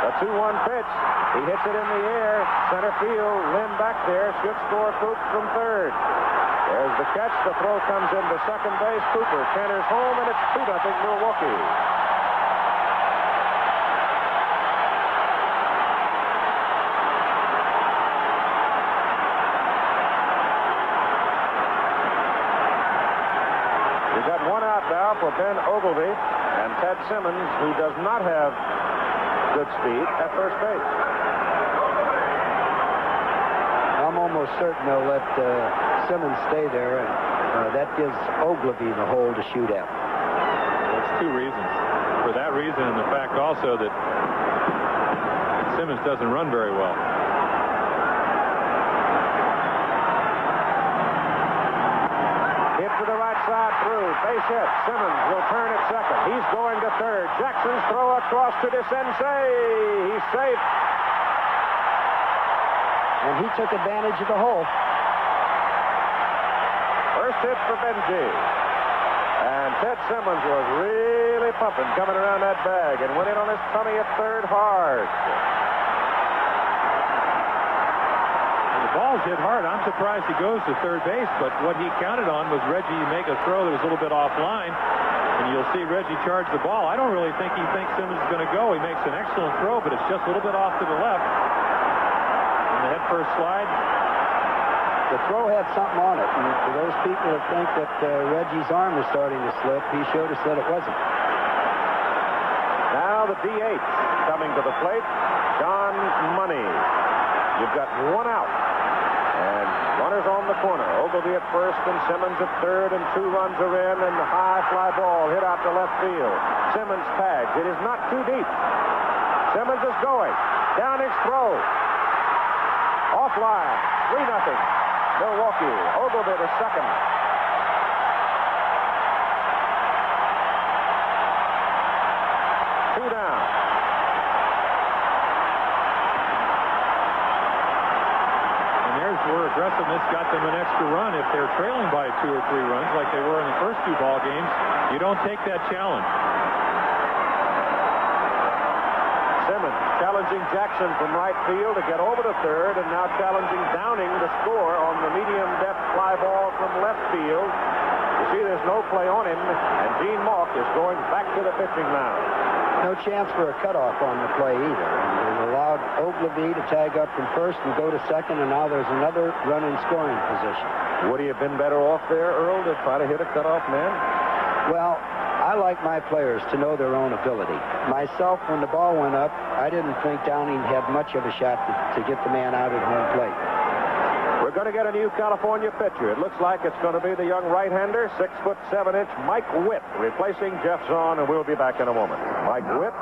A 2-1 pitch. He hits it in the air. Center field. Lynn back there. Should score Coop from third. There's the catch. The throw comes into second base. Cooper canters home, and it's 2-0 Milwaukee. We've got one out now for Ben Ogilvy and Ted Simmons, who does not have good speed at first base. I'm almost certain they'll let Simmons stay there, and that gives Ogilvy the hole to shoot at. That's two reasons. For that reason, and the fact also that Simmons doesn't run very well. Hit to the right side through. Base hit. Simmons will turn at second. He's going to third. Jackson's throw across to DeSensei. He's safe. And he took advantage of the hole. First hit for Benji. And Ted Simmons was really pumping coming around that bag and went in on his tummy at third hard. The ball's hit hard. I'm surprised he goes to third base, but what he counted on was Reggie make a throw that was a little bit offline, and you'll see Reggie charge the ball. I don't really think he thinks Simmons is going to go. He makes an excellent throw, but it's just a little bit off to the left. And the head first slide. The throw had something on it, and for those people that think that Reggie's arm is starting to slip, he showed us that it wasn't. Now the DH coming to the plate, John Money. You've got one out. And runners on the corner. Ogilvie at first and Simmons at third, and 2 runs are in, and the high fly ball hit out to left field. Simmons tags. It is not too deep. Simmons is going. Down his throw. Offline. 3-0. Milwaukee. Ogilvie to second. Two down. And there's where aggressiveness got them an extra run. If they're trailing by 2 or 3 runs like they were in the first 2 ball games, you don't take that challenge. Simmons challenging Jackson from right field to get over to third, and now challenging Downing to score on the medium depth fly ball from left field. You see there's no play on him, and Gene Mauch is going back to the pitching mound. No chance for a cutoff on the play either. And it allowed Ogilvie to tag up from first and go to second, and now there's another run in scoring position. Would he have been better off there, Earl, to try to hit a cutoff man? Well, I like my players to know their own ability. Myself, when the ball went up, I didn't think Downing had much of a shot to get the man out at home plate. We're going to get a new California pitcher. It looks like it's going to be the young right-hander, 6'7" Mike Witt, replacing Geoff Zahn, and we'll be back in a moment. Mike Witt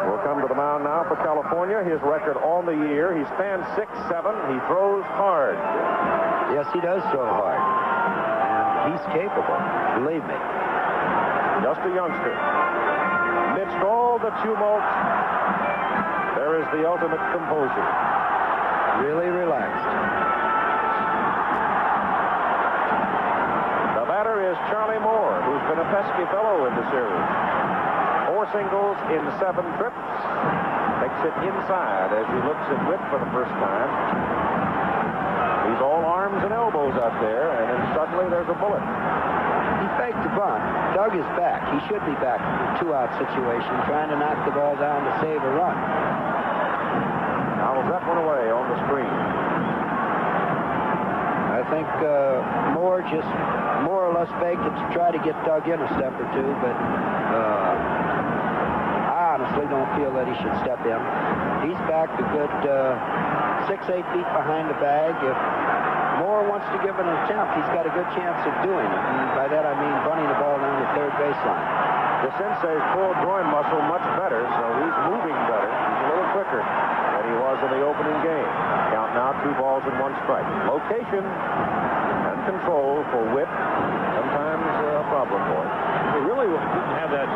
will come to the mound now for California. His record on the year, he stands 6'7". He throws hard. Yes, he does throw hard. And he's capable, believe me. Just a youngster. Amidst all the tumult, there is the ultimate composure. Really relaxed. The batter is Charlie Moore, who's been a pesky fellow in the series. 4 singles in 7 trips. Takes it inside as he looks at Witt for the first time. He's all arms and elbows out there, and then suddenly there's a bullet. He faked the bunt, dug his back. He should be back in a 2-out situation, trying to knock the ball down to save a run. Fouls that one away on the screen. I think Moore just more or less faked it to try to get Doug in a step or two, but I honestly don't feel that he should step in. He's back a good 6-8 feet behind the bag. If Moore wants to give it an attempt, he's got a good chance of doing it. And by that I mean bunting the ball down the third baseline. The sensei's pulled groin muscle much better, so he's moving better. He's a little quicker than he was in the opening game. Count now 2 balls and 1 strike. Location and control for Witt. Sometimes a problem for him. He really didn't have that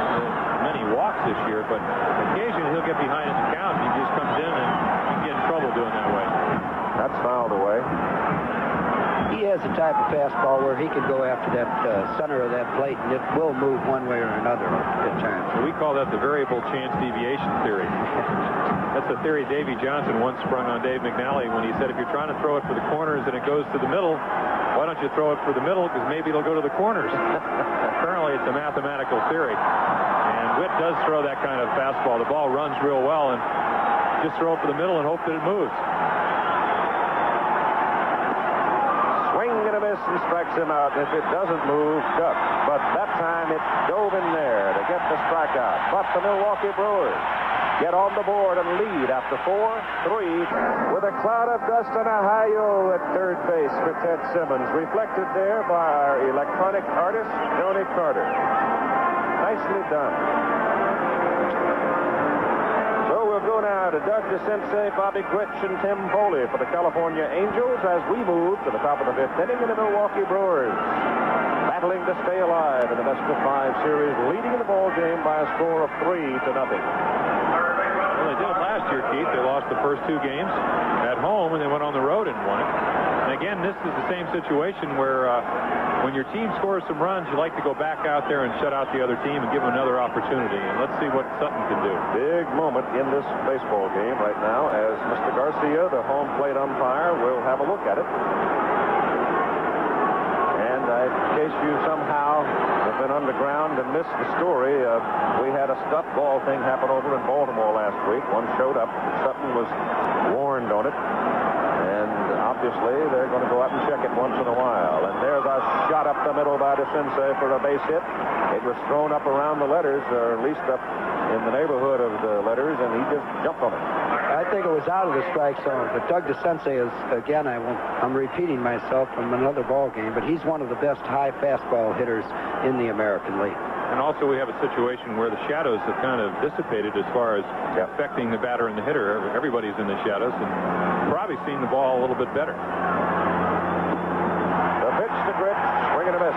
many walks this year, but occasionally he'll get behind in the count. He just comes in and he can get in trouble doing that way. That's fouled away. He has a type of fastball where he can go after that center of that plate, and it will move one way or another at times. So we call that the variable chance deviation theory. That's the theory Davey Johnson once sprung on Dave McNally when he said, if you're trying to throw it for the corners and it goes to the middle, why don't you throw it for the middle, because maybe it'll go to the corners. Apparently it's a mathematical theory. And Witt does throw that kind of fastball. The ball runs real well, and just throw it for the middle and hope that it moves. And strikes him out. If it doesn't move, duck. But that time it dove in there to get the strikeout. But the Milwaukee Brewers get on the board and lead after 4-3 with a cloud of dust and a high-yo at third base for Ted Simmons, reflected there by our electronic artist, Joni Carter. Nicely done. Go now to Doug DeCinces, Bobby Grich, and Tim Foley for the California Angels as we move to the top of the 5th inning in the Milwaukee Brewers, battling to stay alive in the best-of-5 series, leading the ball game by a score of 3-0. Well, they did it last year, Keith. They lost the first 2 games at home, and they went on the road and won it. And again, this is the same situation where when your team scores some runs, you like to go back out there and shut out the other team and give them another opportunity. And let's see what Sutton can do. Big moment in this baseball game right now as Mr. Garcia, the home plate umpire, will have a look at it. And in case you somehow have been underground and missed the story, we had a stuffed ball thing happen over in Baltimore last week. One showed up. Sutton was warned on it. And obviously, they're going to go out and check it once in a while. And there's a shot up the middle by DeCinces for a base hit. It was thrown up around the letters, or at least up in the neighborhood of the letters, and he just jumped on it. I I think it was out of the strike zone. But Doug DeSensei is, again, I'm repeating myself from another ball game, but he's one of the best high fastball hitters in the American League. And also we have a situation where the shadows have kind of dissipated as far as affecting the batter and the hitter. Everybody's in the shadows and probably seeing the ball a little bit better. The pitch to Grit, swing and a miss.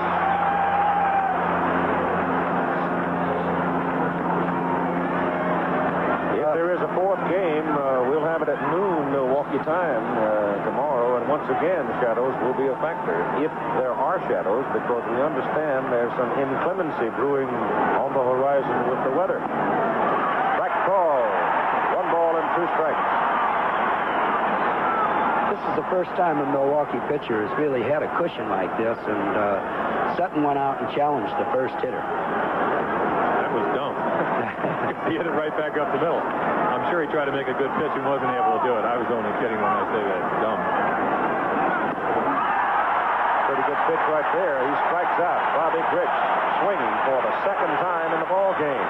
If there is a fourth game, we'll have it at noon Milwaukee time tomorrow, and once again shadows will be a factor. If there are shadows, because we understand there's some inclemency brewing on the horizon with the weather. Strike call. 1 ball and 2 strikes. This is the first time a Milwaukee pitcher has really had a cushion like this, and Sutton went out and challenged the first hitter. That was dumb. He hit it right back up the middle. I'm sure he tried to make a good pitch and wasn't able to do it. I was only kidding when I say that. It's dumb. Pretty good pitch right there. He strikes out. Bobby Grit swinging for the second time in the ball game.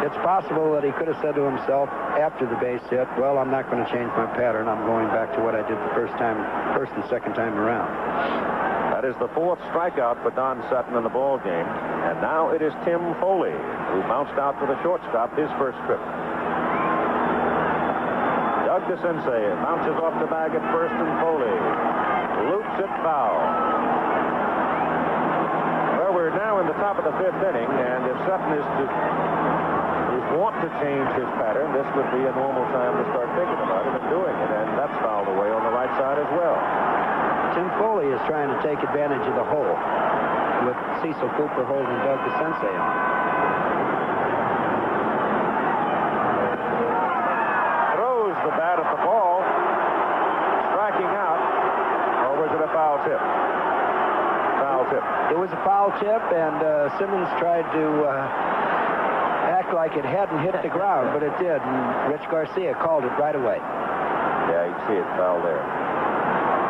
It's possible that he could have said to himself after the base hit, well, I'm not going to change my pattern. I'm going back to what I did the first and second time around. That is the 4th strikeout for Don Sutton in the ball game. And now it is Tim Foley, who bounced out to the shortstop his first trip. Doug DeSensei bounces off the bag at first, and Foley loops it foul. Well, we're now in the top of the 5th inning, and if Sutton is want to change his pattern, this would be a normal time to start thinking about it and doing it, and that's fouled away on the right side as well. Tim Foley is trying to take advantage of the hole with Cecil Cooper holding Doug DeSensei on. Throws the bat at the ball, striking out, or was it a foul tip? Foul tip. It was a foul tip, and Simmons tried to act like it hadn't hit the ground, but it did, and Rich Garcia called it right away. Yeah, you can see it foul there.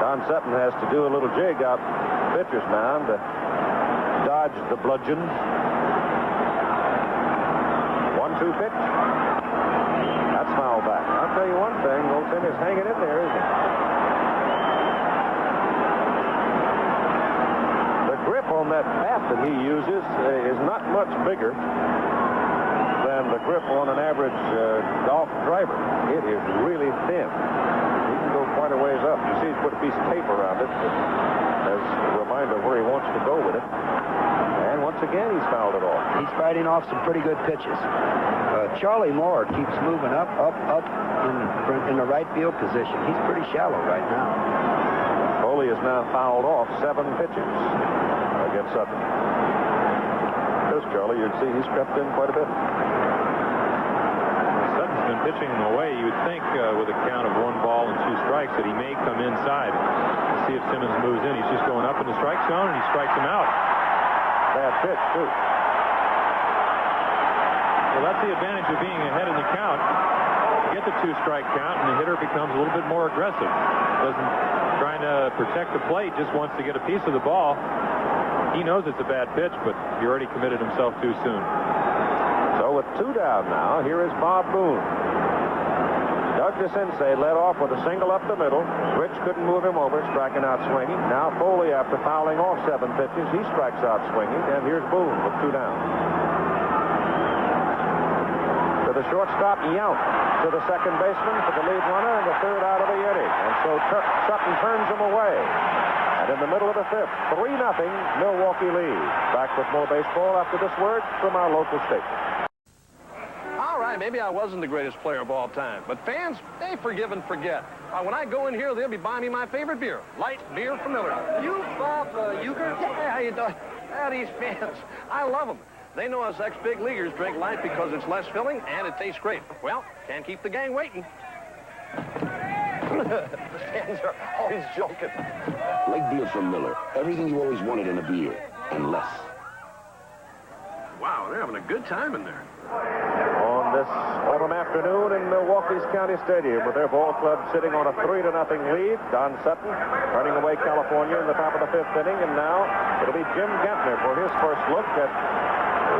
Don Sutton has to do a little jig out pitcher's mound to dodge the bludgeon. 1-2 pitch. That's foul back. I'll tell you one thing, old Tim is hanging in there, isn't he? The grip on that bat that he uses is not much bigger than the grip on an average golf driver. It is really thin. He can go quite a ways up. You see he's put a piece of tape around it as a reminder of where he wants to go with it. And once again, he's fouled it off. He's fighting off some pretty good pitches. Charlie Moore keeps moving up in the right field position. He's pretty shallow right now. Foley is now fouled off 7 pitches against Sutton. There's Charlie. You'd see he's crept in quite a bit. Sutton's been pitching him away. You would think with a count of 1 ball and 2 strikes that he may come inside. See if Simmons moves in. He's just going up in the strike zone, and he strikes him out. Bad pitch, too. Well, that's the advantage of being ahead in the count. You get the 2-strike count, and the hitter becomes a little bit more aggressive. Trying to protect the plate, just wants to get a piece of the ball. He knows it's a bad pitch, but he already committed himself too soon. So with 2 down now, here is Bob Boone. Doug DeSensei led off with a single up the middle. Rich couldn't move him over, striking out swinging. Now Foley, after fouling off 7 pitches, he strikes out swinging. And here's Boone with 2 down. To the shortstop, Yount. To the second baseman, for the lead runner, and the 3rd out of the inning. And so Sutton turns him away. And in the middle of the 5th, 3-0, Milwaukee leads. Back with more baseball after this word from our local station. All right, maybe I wasn't the greatest player of all time, but fans, they forgive and forget. When I go in here, they'll be buying me my favorite beer, light beer from Miller. You, Bob Uecker? Yeah, how you doing? These fans, I love them. They know us ex-big leaguers drink light because it's less filling and it tastes great. Well, can't keep the gang waiting. The fans are always joking. Light beer from Miller. Everything you always wanted in a beer, and less. Wow, they're having a good time in there. On this autumn afternoon in Milwaukee's County Stadium with their ball club sitting on a 3-0 lead. Don Sutton turning away California in the top of the 5th inning, and now it'll be Jim Gentner for his first look at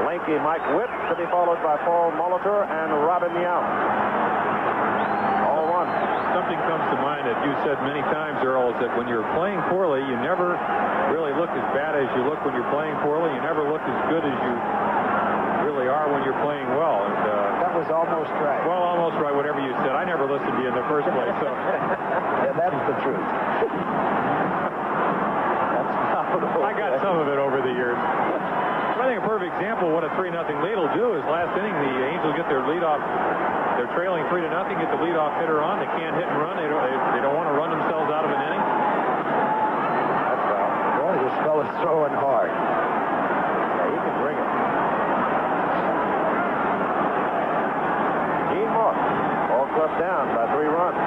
lanky Mike Witt, to be followed by Paul Molitor and Robin Yount. All one. Something comes to mind that you said many times, Earl, is that when you're playing poorly, you never really look as bad as you look when you're playing poorly. You never look as good as you really are when you're playing well. And, that was almost right. Well, almost right, whatever you said. I never listened to you in the first place. So. Yeah, that's the truth. I got some of it over the years. I think a perfect example of what a 3-0 lead will do is last inning, the Angels get their leadoff. They're trailing 3-0, get the leadoff hitter on. They can't hit and run. They don't want to run themselves out of an inning. That's right. Boy, this fella's throwing hard. Yeah, he can bring it. Gene Moss, all club down by 3 runs.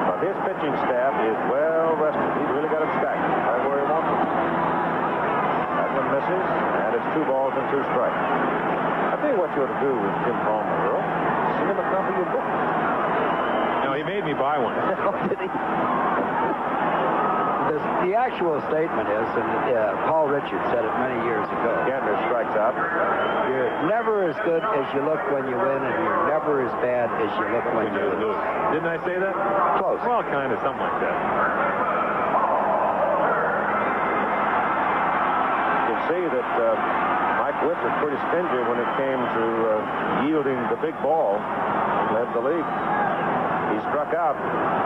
But his pitching staff is well rested. He's really got him stacked right where he wants him. That one misses, and it's 2 balls and 2 strikes. I'll tell you what you ought to do with Jim Palmer, Earl. Send him a copy of your book. No, he made me buy one. Did he? The actual statement is, and Paul Richards said it many years ago. Gantner strikes out. You're never as good as you look when you win, and you're never as bad as you look when you lose. Didn't I say that? Close. Well, kind of, something like that. You can see that Mike Witt was pretty stingy when it came to yielding the big ball. He led the league. He struck out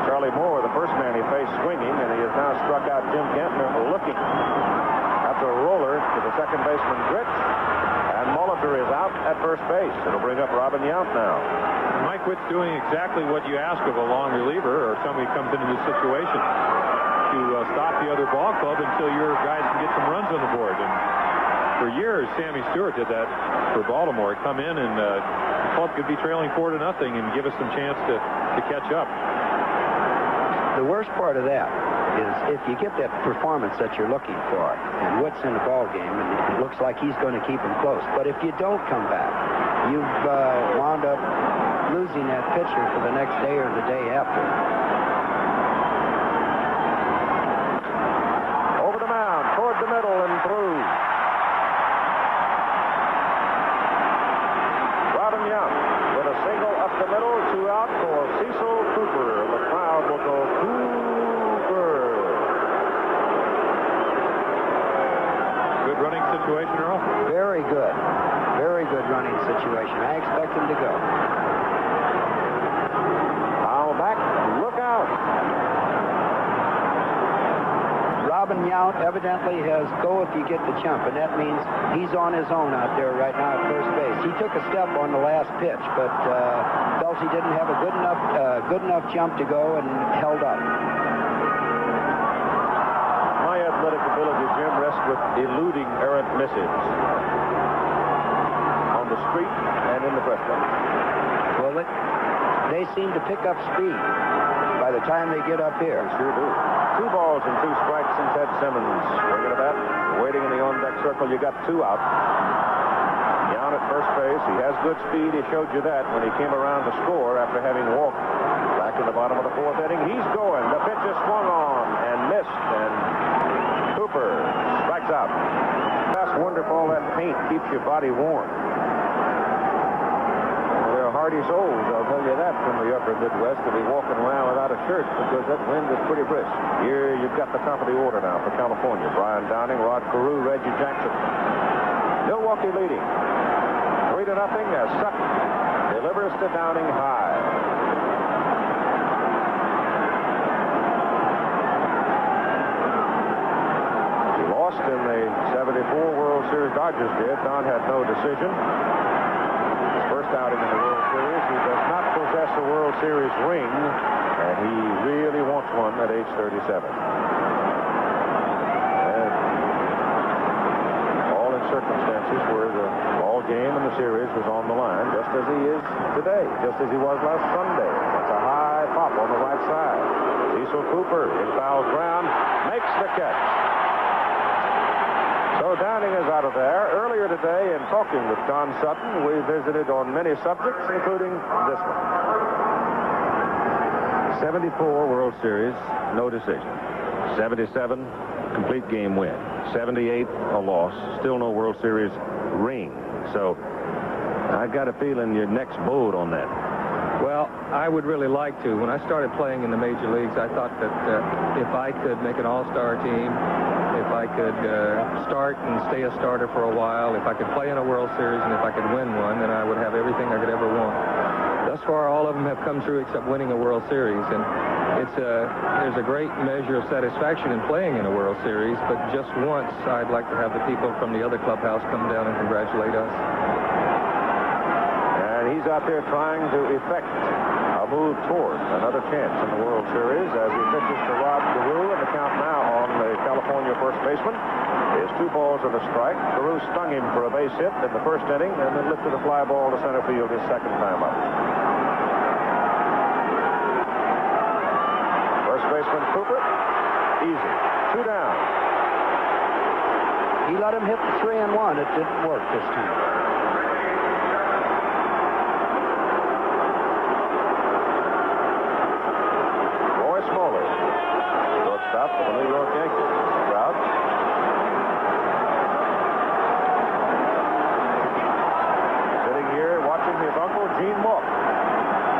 Charlie Moore, the first man he faced, swinging, and he has now struck out Jim Gantner looking. After a roller to the second baseman, Gritch, and Molitor is out at first base. It'll bring up Robin Yount now. Mike Witt's doing exactly what you ask of a long reliever or somebody who comes into this situation, to stop the other ball club until your guys can get some runs on the board. And for years, Sammy Stewart did that for Baltimore. Come in and the club could be trailing 4-0 and give us some chance to catch up. The worst part of that is if you get that performance that you're looking for, and Witt's in the ball game, and it looks like he's going to keep him close. But if you don't come back, you've wound up losing that pitcher for the next day or the day after. Over the mound, toward the middle and through. Robin Yount with a single up the middle, 2 out for Cecil Cooper. The crowd will go Cooper. Good running situation, Earl? Very good. Very good running situation. I expect him to go. Foul back. Look out. Robin Yount evidently has go if you get the jump, and that means he's on his own out there right now at first base. He took a step on the last pitch, but felt he didn't have a good enough jump to go and held up. My athletic ability, Jim, rests with eluding errant misses on the street and in the press box. Well, they seem to pick up speed by the time they get up here. They sure do. 2 balls and 2 strikes and Ted Simmons swinging a bat, waiting in the on-deck circle. You got 2 out. Yount at first base. He has good speed. He showed you that when he came around to score after having walked back in the bottom of the 4th inning. He's going. The pitch is swung on and missed, and Cooper strikes out. That's wonderful. That paint keeps your body warm. Hardy souls, I'll tell you that, from the upper Midwest, to be walking around without a shirt because that wind is pretty brisk. Here you've got the top of the order now for California. Brian Downing, Rod Carew, Reggie Jackson. Milwaukee leading 3-0 as Sutton delivers to Downing high. He lost in the 74 World Series. Dodgers did. Don had no decision. First outing in the World Series. He does not possess a World Series ring, and he really wants one at age 37. And all in circumstances where the ball game and the series was on the line, just as he is today, just as he was last Sunday. That's a high pop on the right side. Cecil Cooper in foul ground makes the catch. So Downing is out of there. Earlier today, in talking with Don Sutton, we visited on many subjects, including this one. 74 World Series, no decision. 77, complete game win. 78, a loss. Still no World Series ring. So I got a feeling your next boat on that. Well, I would really like to. When I started playing in the major leagues, I thought that if I could make an all-star team, if I could start and stay a starter for a while, if I could play in a World Series, and if I could win one, then I would have everything I could ever want. Thus far, all of them have come true except winning a World Series, and there's a great measure of satisfaction in playing in a World Series, but just once, I'd like to have the people from the other clubhouse come down and congratulate us. And he's out there trying to effect a move toward another chance in the World Series as he pitches to Rod Carew, and the count now on the California first baseman is 2 balls and a strike. Carew stung him for a base hit in the first inning and then lifted a fly ball to center field his second time up. First baseman Cooper, easy, 2 down. He let him hit the 3-1. It didn't work this time. Shortstop for the New York Yankees crowd. Sitting here watching his uncle Gene Mock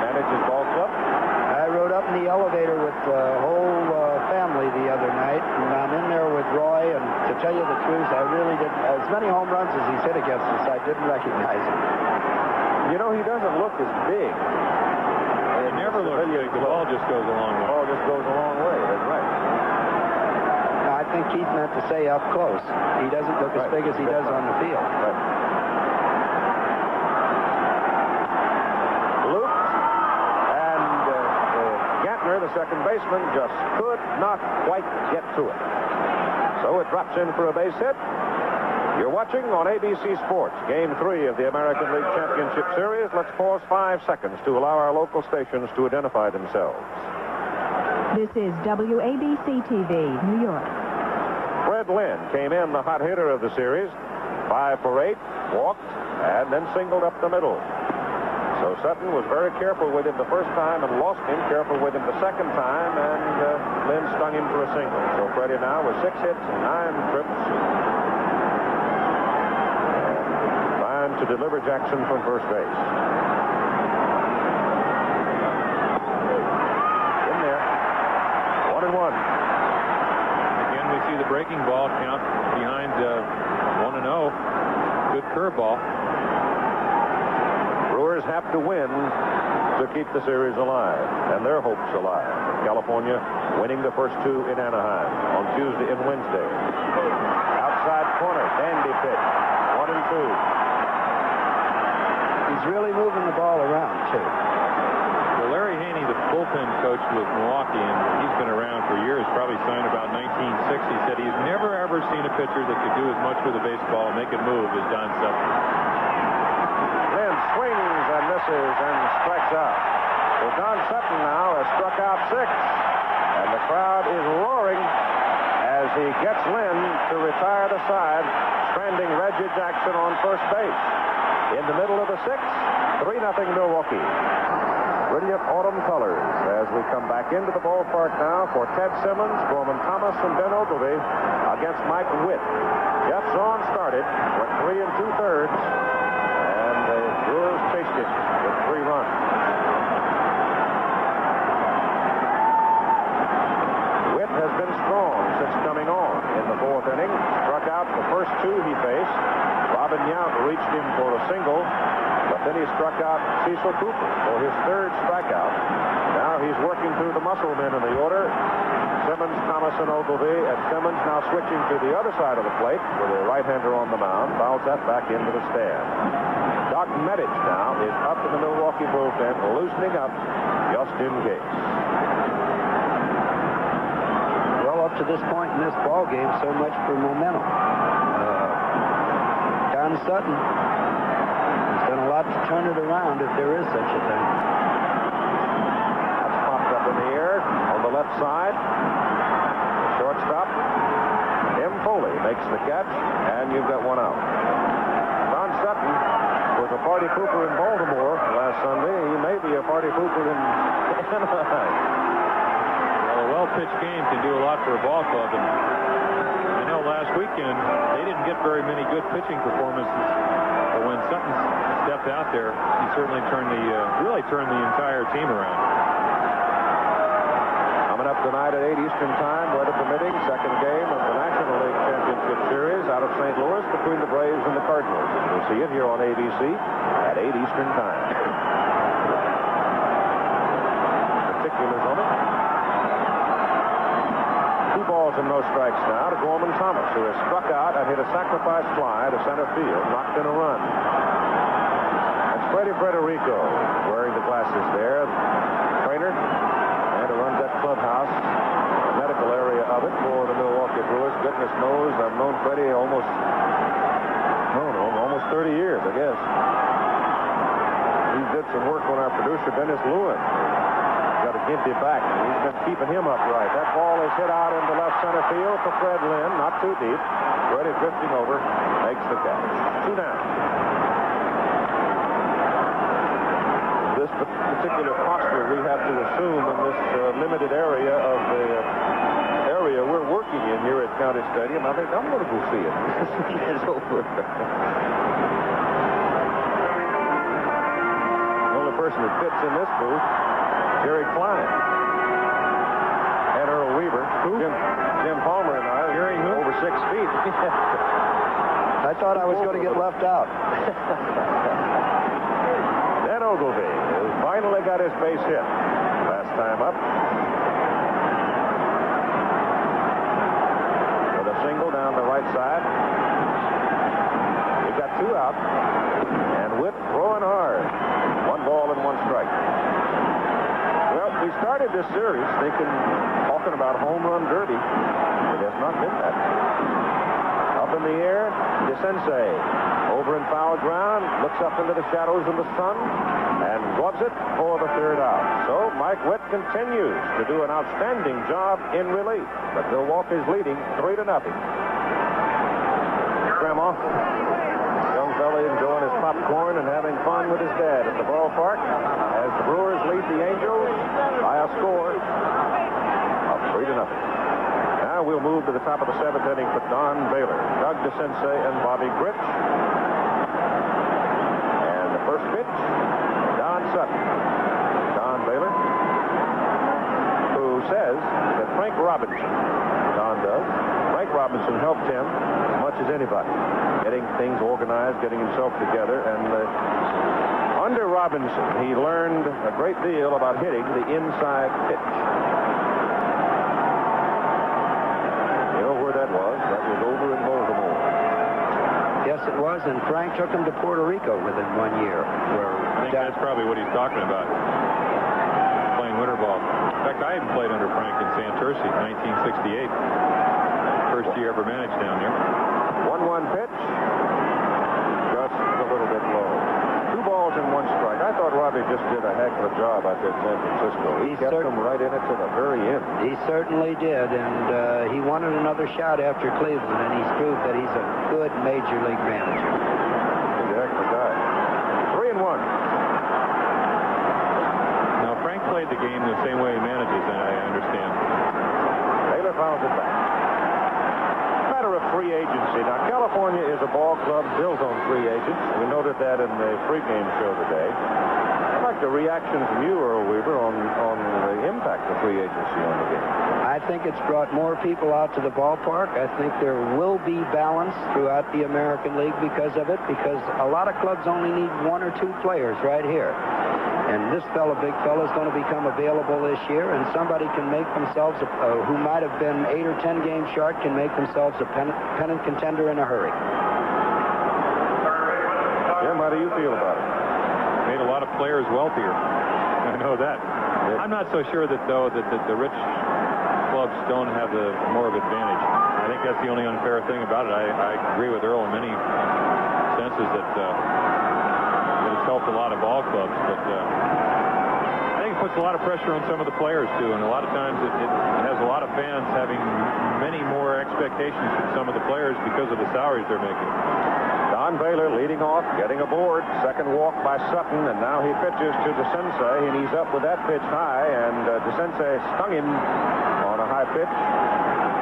manage his ball club. I rode up in the elevator with the whole family the other night, and I'm in there with Roy, and to tell you the truth, I really didn't, as many home runs as he's hit against us, I didn't recognize him. You know, he doesn't look as big. He never looks big. The ball just goes a long way. The ball just goes a long way. That's right. I think Keith meant to say up close. He doesn't look as big as he does on the field. Right. Luke and Gantner, the second baseman, just could not quite get to it. So it drops in for a base hit. You're watching on ABC Sports, Game 3 of the American League Championship Series. Let's pause 5 seconds to allow our local stations to identify themselves. This is WABC-TV, New York. Fred Lynn came in the hot hitter of the series. 5 for 8, walked, and then singled up the middle. So Sutton was very careful with him the first time and lost him, careful with him the second time, and Lynn stung him for a single. So Freddie now with 6 hits and 9 trips. And to deliver Jackson from first base. In there. 1-1. Again, we see the breaking ball count behind 1-0. Good curveball. Brewers have to win to keep the series alive, and their hopes alive. California winning the first 2 in Anaheim on Tuesday and Wednesday. Outside corner, dandy pitch. 1-2. He's really moving the ball around, too. Well, Larry Haney, the bullpen coach with Milwaukee, and he's been around for years, probably signed about 1960, said he's never ever seen a pitcher that could do as much with a baseball and make it move as Don Sutton. Then swings and misses and strikes out. So Don Sutton now has struck out 6, and the crowd is roaring as he gets Lynn to retire the side, stranding Reggie Jackson on first base. In the middle of the 6th, 3-0 Milwaukee. Brilliant autumn colors as we come back into the ballpark now for Ted Simmons, Gorman Thomas, and Ben Ogilvie against Mike Witt. Geoff Zahn started, went 3 2/3, and the Brewers chased it with 3 runs. Witt has been strong since coming on in the 4th inning. Struck out the first 2 he faced. Robin Yount reached him for a single, but then he struck out Cecil Cooper for his 3rd strikeout. Now he's working through the muscle men in the order. Simmons, Thomas, and Ogilvie, and Simmons now switching to the other side of the plate with a right-hander on the mound. Fouls that back into the stand. Doc Medich now is up in the Milwaukee bullpen, loosening up just in case. Well, up to this point in this ball game, so much for momentum. Don Sutton has done a lot to turn it around, if there is such a thing. That's popped up in the air on the left side. Shortstop Tim Foley makes makes the catch, and you've got one out. Don Sutton was a party pooper in Baltimore last Sunday. He may be a party pooper in Anaheim. Well, a well-pitched game can do a lot for a ball club. And I know last weekend they didn't get very many good pitching performances. But when Sutton stepped out there, he certainly really turned the entire team around. Coming up tonight at 8 Eastern Time, weather permitting, second game of the National League Championship Series out of St. Louis between the Braves and the Cardinals. You'll see it here on ABC at 8 Eastern Time. Particulars on it. 2 balls and no strikes now to Gorman Thomas, who has struck out and hit a sacrifice fly to center field, knocked in a run. That's Freddie Federico wearing the glasses there, trainer, and who runs that clubhouse, the medical area of it for the Milwaukee Brewers. Goodness knows, I've known Freddie almost 30 years, I guess. He did some work on our producer, Dennis Lewin. Got a gimpy back. He's been keeping him upright. That ball is hit out into left center field for Fred Lynn, not too deep. Freddie drifting over, makes the catch. 2 down. This particular posture we have to assume in this limited area of the area we're working in here at County Stadium. I think I'm going to go see it. It's over. The only person that fits in this booth, Jerry Klein and Earl Weaver. Jim Palmer and I are over 6 feet. I thought I was going to get left out. Dan Ogilvy has finally got his base hit. Last time up. With a single down the right side. We've got 2 out. And Witt throwing hard. 1 ball and 1 strike. Well, we started this series talking about home run derby. It has not been that. Up in the air, DeSensei. Over in foul ground, looks up into the shadows of the sun, and gloves it for the 3rd out. So Mike Witt continues to do an outstanding job in relief. But Milwaukee's leading 3-0. Grandma, young fella enjoying his popcorn and having fun with his dad at the ballpark as the Brewers lead the Angels by a score of 3-0. Now we'll move to the top of the 7th inning for Don Baylor, Doug DeSensei, and Bobby Grich. And the first pitch, Don Sutton. Don Baylor, who says that Frank Robinson, Don does, Frank Robinson helped him as much as anybody, getting things organized, getting himself together, and under Robinson, he learned a great deal about hitting the inside pitch. You know where that was? That was over in Baltimore. Yes, it was, and Frank took him to Puerto Rico within 1 year. I think that's probably what he's talking about, playing winter ball. In fact, I even played under Frank in Santurce, 1968. First year ever managed down there. 1-1 pitch. Just a little bit low. 2 balls and 1 strike. I thought Robbie just did a heck of a job out there in San Francisco. He kept them right in it to the very end. He certainly did, and he wanted another shot after Cleveland, and he's proved that he's a good major league manager. He's a heck of a guy. 3-1. Now, Frank played the game the same way he manages, and I understand. Taylor fouls it back. Matter of free agency. Now, California is a ball club built on free agents. We noted that in the pregame show today. I'd like the reaction from you, Earl Weaver, on the impact of free agency on the game. I think it's brought more people out to the ballpark. I think there will be balance throughout the American League because of it, because a lot of clubs only need 1 or 2 players right here. And this big fella, is going to become available this year, and somebody can make themselves, who might have been 8 or 10 games short, can make themselves a pennant contender in a hurry. Jim, how do you feel about it? Made a lot of players wealthier. I know that. I'm not so sure that, though, that the rich clubs don't have the more of advantage. I think that's the only unfair thing about it. I agree with Earl in many senses that it's helped a lot of ball clubs, but I think it puts puts a lot of pressure on some of the players, too, and a lot of times it has a lot of fans having many more expectations from some of the players because of the salaries they're making. Don Baylor leading off, getting aboard. Second walk by Sutton, and now he pitches to DeSensei, and he's up with that pitch high, and DeSensei stung him on a high pitch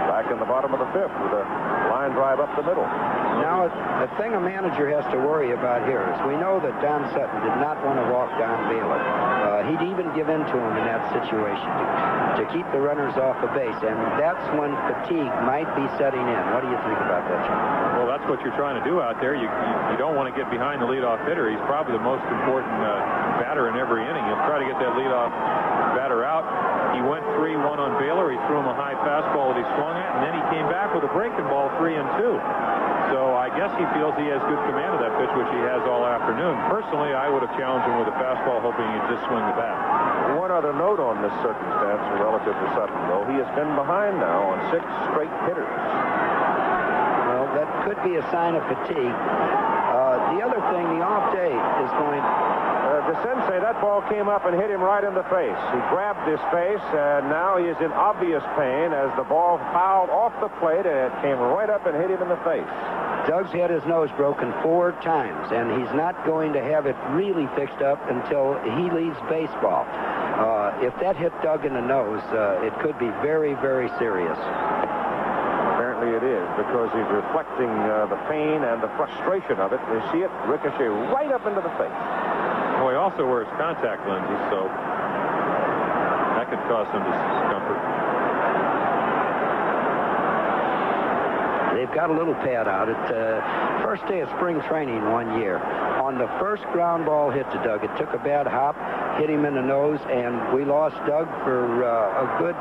back in the bottom of the fifth with a line drive up the middle. Now, the thing a manager has to worry about here is we know that Don Sutton did not want to walk Don Baylor. He'd even give in to him in that situation to keep the runners off the base, and that's when fatigue might be setting in. What do you think about that, John? Well, that's what you're trying to do out there. You don't want to get behind the leadoff hitter. He's probably the most important batter in every inning. He'll try to get that leadoff batter out. He went 3-1 on Baylor. He threw him a high fastball that he swung at, and then he came back with a breaking ball 3-2. So I guess he feels he has good command of that pitch, which he has all afternoon. Personally, I would have challenged him with a fastball, hoping he'd just swing the bat. One other note on this circumstance relative to Sutton, though. He has been behind now on 6 straight hitters. Well, that could be a sign of fatigue. The other thing, the off day is going... DeSensei, that ball came up and hit him right in the face. He grabbed his face, and now he is in obvious pain as the ball fouled off the plate, and it came right up and hit him in the face. Doug's had his nose broken 4 times, and he's not going to have it really fixed up until he leaves baseball. If that hit Doug in the nose, it could be very, very serious. Apparently it is, because he's reflecting the pain and the frustration of it. You see it ricochet right up into the face. Well, he also wears contact lenses, so that could cause some discomfort. They've got a little pad out. First day of spring training one year. On the first ground ball hit to Doug, it took a bad hop, hit him in the nose, and we lost Doug for a good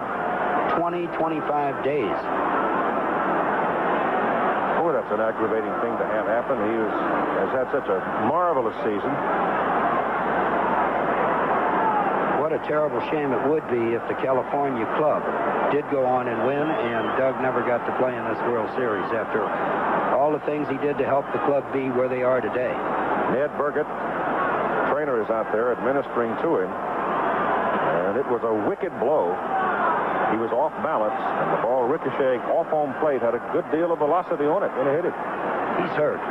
20, 25 days. Boy, that's an aggravating thing to have happen. He has had such a marvelous season. What a terrible shame it would be if the California club did go on and win, and Doug never got to play in this World Series after all the things he did to help the club be where they are today. Ned Burgett, trainer, is out there administering to him, and it was a wicked blow. He was off balance, and the ball ricocheting off home plate had a good deal of velocity on it when it hit it. He's hurt.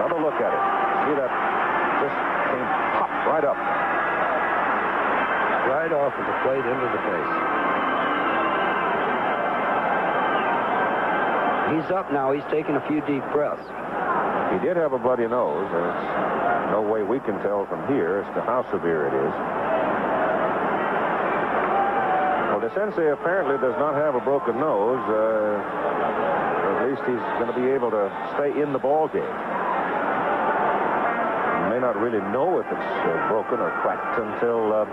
Another look at it. See that just came pop right up. Right off of the plate into the face. He's up now. He's taking a few deep breaths. He did have a bloody nose. There's no way we can tell from here as to how severe it is. Well, DeSensei apparently does not have a broken nose. At least he's going to be able to stay in the ball game. May not really know if it's broken or cracked until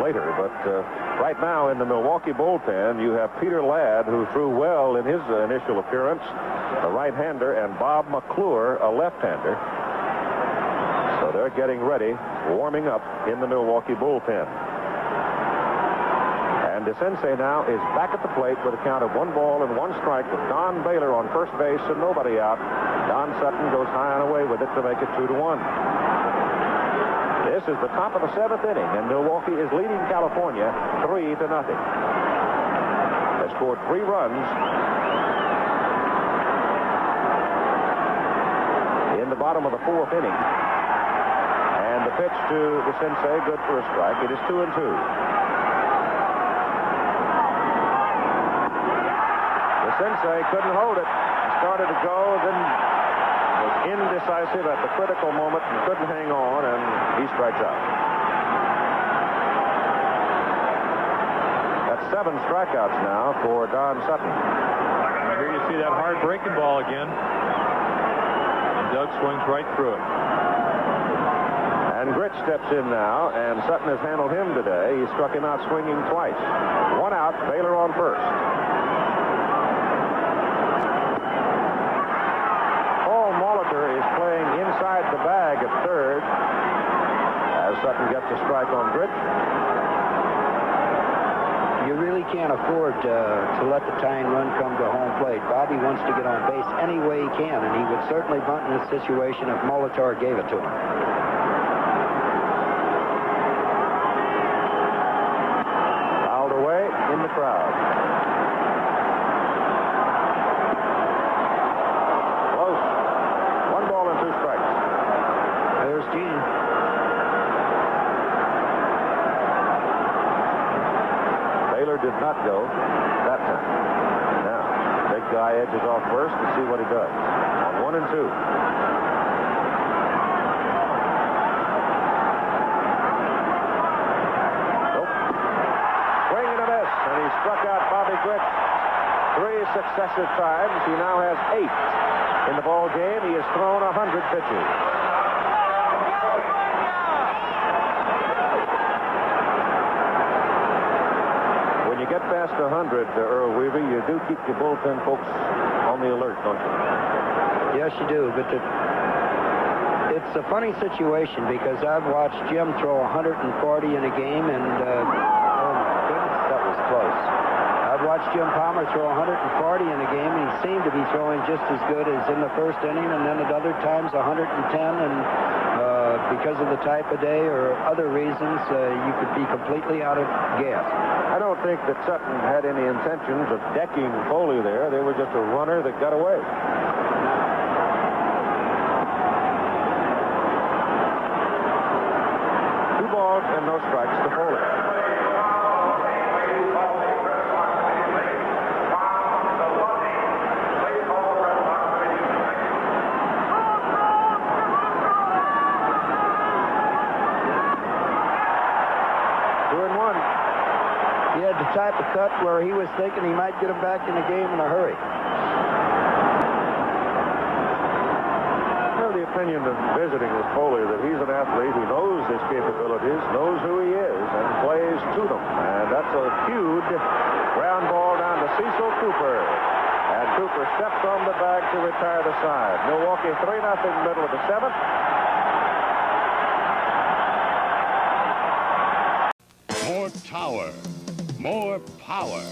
later, but right now in the Milwaukee bullpen you have Peter Ladd, who threw well in his initial appearance, a right-hander, and Bob McClure, a left-hander. So they're getting ready, warming up in the Milwaukee bullpen. And DeSensei now is back at the plate with a count of 1 ball and 1 strike with Don Baylor on first base and nobody out. Don Sutton goes high and away with it to make it 2-1. This is the top of the 7th inning, and Milwaukee is leading California 3-0. They scored 3 runs in the bottom of the 4th inning. And the pitch to DeSensei, good for a strike. It is 2-2. DeSensei couldn't hold it. He started to go, then was indecisive at the critical moment and couldn't hang on, and he strikes out. That's 7 strikeouts now for Don Sutton. Here you see that hard breaking ball again. And Doug swings right through it. And Gritch steps in now, and Sutton has handled him today. He struck him out swinging twice. 1 out, Baylor on first. Is playing inside the bag at third as Sutton gets a strike on Gritch. You really can't afford to let the tying run come to home plate. Bobby wants to get on base any way he can, and he would certainly bunt in this situation if Molitor gave it to him. Fouled away in the crowd. Close. 1 ball and 2 strikes. There's Gene. Taylor did not go that time. Now, big guy edges off first to see what he does. On 1 and 2. Nope. Swing and a miss, and he struck out Bobby Gwitt 3 successive times. He now has 8 in the ball game. He has thrown 100 pitches. When you get past 100, Earl Weaver, you do keep your bullpen folks on the alert, don't you? Yes, you do, but it's a funny situation because I've watched Jim throw 140 in a game, and oh my goodness, that was close. I've watched Jim Palmer throw 140 in a game, and he seemed to be throwing just as good as in the first inning, and then at other times 110, and because of the type of day or other reasons, you could be completely out of gas. I don't think that Sutton had any intentions of decking Foley there. They were just a runner that got away. Two balls and no strikes to Foley. Type of cut where he was thinking he might get him back in the game in a hurry. Well, the opinion of visiting with Foley that he's an athlete who knows his capabilities, knows who he is, and plays to them. And that's a huge ground ball down to Cecil Cooper. And Cooper steps on the bag to retire the side. Milwaukee 3-0, middle of the 7th. More tower. More power,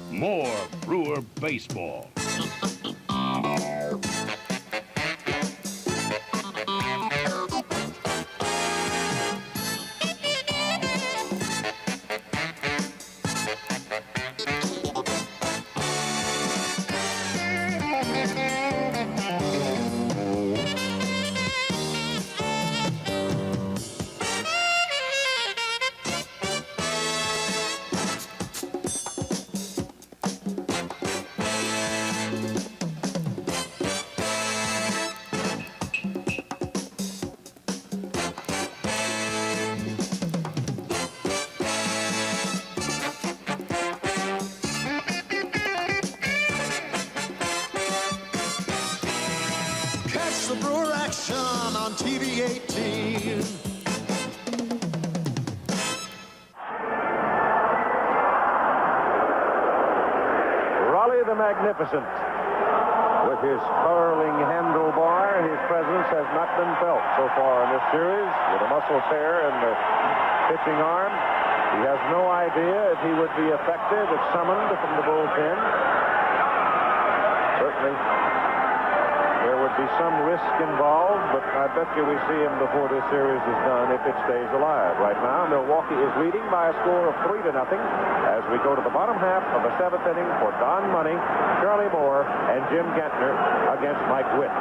more Brewer baseball. The Brewer action on TV 18. Raleigh the Magnificent. With his curling handlebar, his presence has not been felt so far in this series. With a muscle tear in the pitching arm, he has no idea if he would be effective if summoned from the bullpen. Certainly, there would be some risk involved, but I bet you we see him before this series is done if it stays alive. Right now, Milwaukee is leading by a score of 3-0 as we go to the bottom half of the 7th inning for Don Money, Charlie Moore, and Jim Gantner against Mike Witt.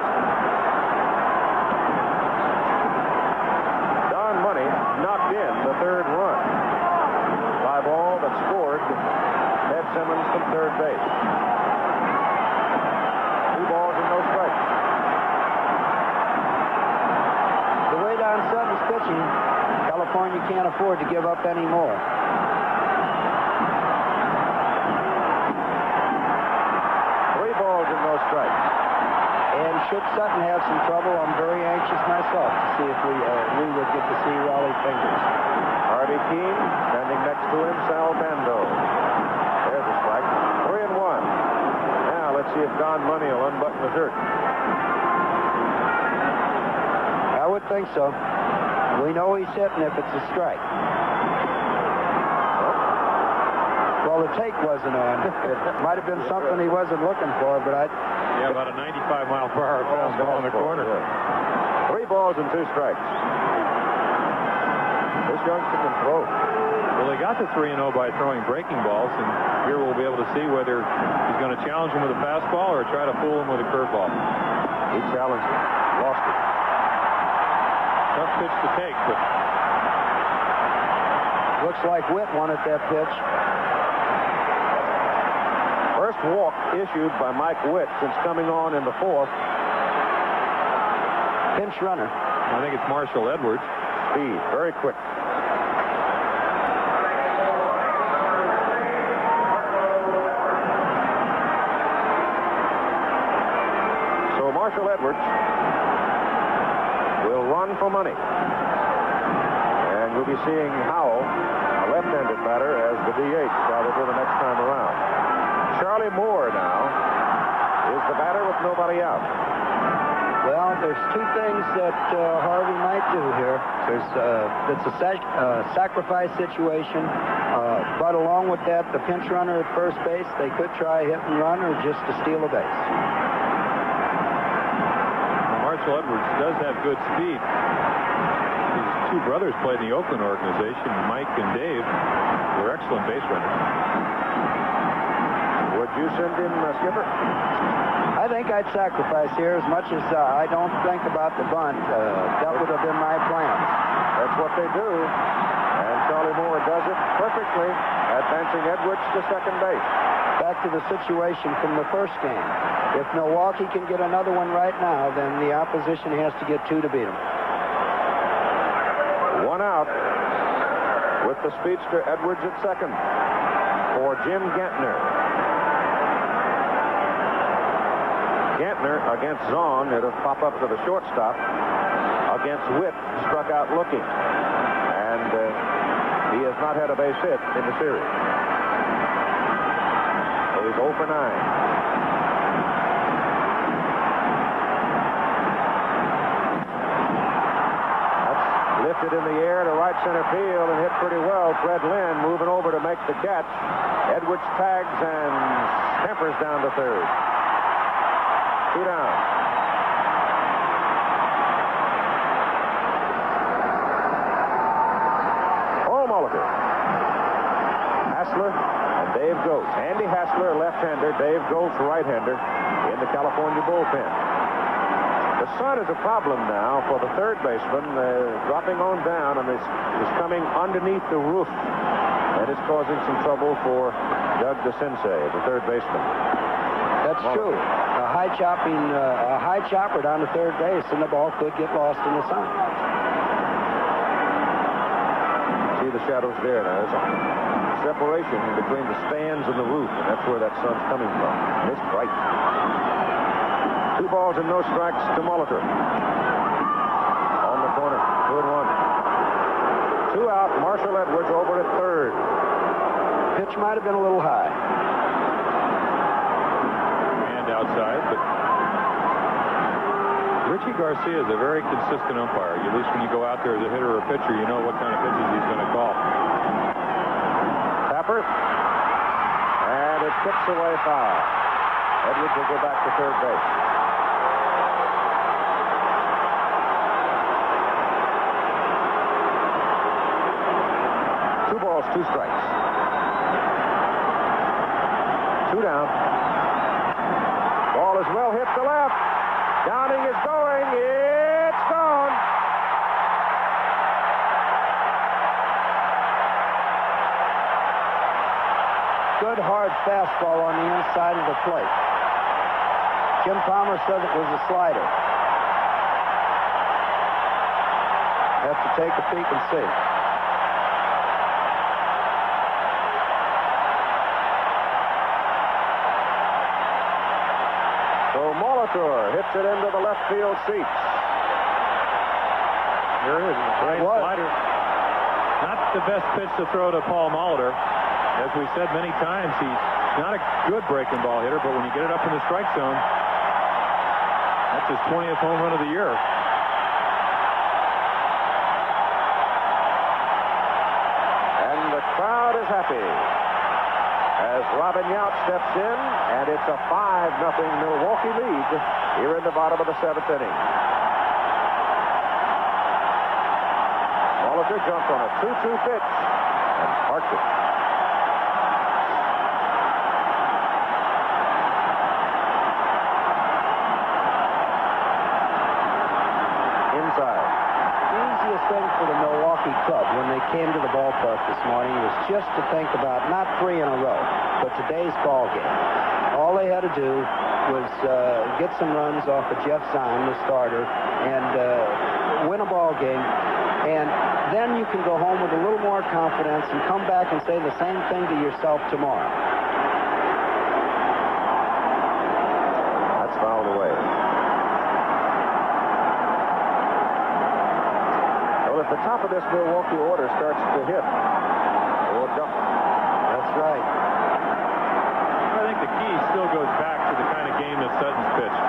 Don Money knocked in the 3rd run. Fly ball that scored Ted Simmons from 3rd base. 2 balls and no strikes. The way Don Sutton's pitching, California can't afford to give up any more. 3 balls and no strikes. And should Sutton have some trouble, I'm very anxious myself to see if we would get to see Raleigh fingers. Harvey Keene standing next to him, Sal Bando. There's a strike. 3-1. Now let's see if Don Money will unbutton the shirt. I would think so. We know he's hitting if it's a strike. Well, the take wasn't on. It might have been something he wasn't looking for, but Yeah, about a 95-mile-per-hour fastball in the corner. Yeah. 3 balls and 2 strikes. This youngster can throw. Well, they got to 3-0 by throwing breaking balls, and here we'll be able to see whether he's going to challenge him with a fastball or try to fool him with a curveball. He challenged him. Lost it. Tough pitch to take, but looks like Witt wanted that pitch. First walk issued by Mike Witt since coming on in the 4th. Pinch runner. I think it's Marshall Edwards. Speed, very quick. So Marshall Edwards will run for money. And we'll be seeing Howell, a left-handed batter, as the DH probably the next time around. Charlie Moore now is the batter with nobody out. Well, there's 2 things that Harvey might do here. It's a sacrifice situation, but along with that, the pinch runner at first base, they could try hit and run or just to steal a base. Marshall Edwards does have good speed. His 2 brothers played in the Oakland organization, Mike and Dave. They're excellent base runners. Would you send in Skipper? I think I'd sacrifice here as much as I don't think about the bunt. That would have been my plan. That's what they do. And Charlie Moore does it perfectly, advancing Edwards to second base. Back to the situation from the first game. If Milwaukee can get another one right now, then the opposition has to get 2 to beat them. 1 out with the speedster Edwards at second for Jim Gantner. Gantner against Zahn, it'll pop up to the shortstop. Against Witt, struck out looking. And he has not had a base hit in the series. So he's 0 for 9. That's lifted in the air to right center field and hit pretty well. Fred Lynn moving over to make the catch. Edwards tags and tempers down to third. 2 down. Paul Molitor. Hassler and Dave Goetz. Andy Hassler, left-hander. Dave Goetz, right-hander in the California bullpen. The sun is a problem now for the third baseman, dropping on down and is coming underneath the roof. And it's causing some trouble for Doug DeCinces, the third baseman. That's true. A high chopper down to third base, and the ball could get lost in the sun. See the shadows there now. There's a separation between the stands and the roof, and that's where that sun's coming from. And it's bright. 2 balls and no strikes to Molitor. On the corner, 2-1. 2 out. Marshall Edwards over at third. Pitch might have been a little high. Outside, but Richie Garcia is a very consistent umpire. At least when you go out there as a hitter or a pitcher, you know what kind of pitches he's going to call. Tapper, and it tips away foul. Edwards will go back to third base. Two balls, 2 strikes. 2 down. Ball is well hit to left. Downing is going. It's gone. Good hard fastball on the inside of the plate. Jim Palmer said it was a slider. Have to take a peek and see. So Molitor hits it into the left field seats. There it is. Right slider. Not the best pitch to throw to Paul Molitor. As we said many times, he's not a good breaking ball hitter, but when you get it up in the strike zone, that's his 20th home run of the year. And the crowd is happy. as Robin Yount steps in, and it's a 5-0 Milwaukee lead here in the bottom of the 7th inning. Molitor jumped on a 2-2 pitch and parked it. Inside. The easiest thing for the Milwaukee club when they came to the ballpark this morning was just to think about not 3 in a row, but today's ball game. All they had to do was get some runs off of Geoff Zahn, the starter, and win a ball game. And then you can go home with a little more confidence and come back and say the same thing to yourself tomorrow. That's fouled away. Well, at the top of this Milwaukee order starts to hit or dump. That's right. I think the key still goes back to the kind of game that Sutton's pitched.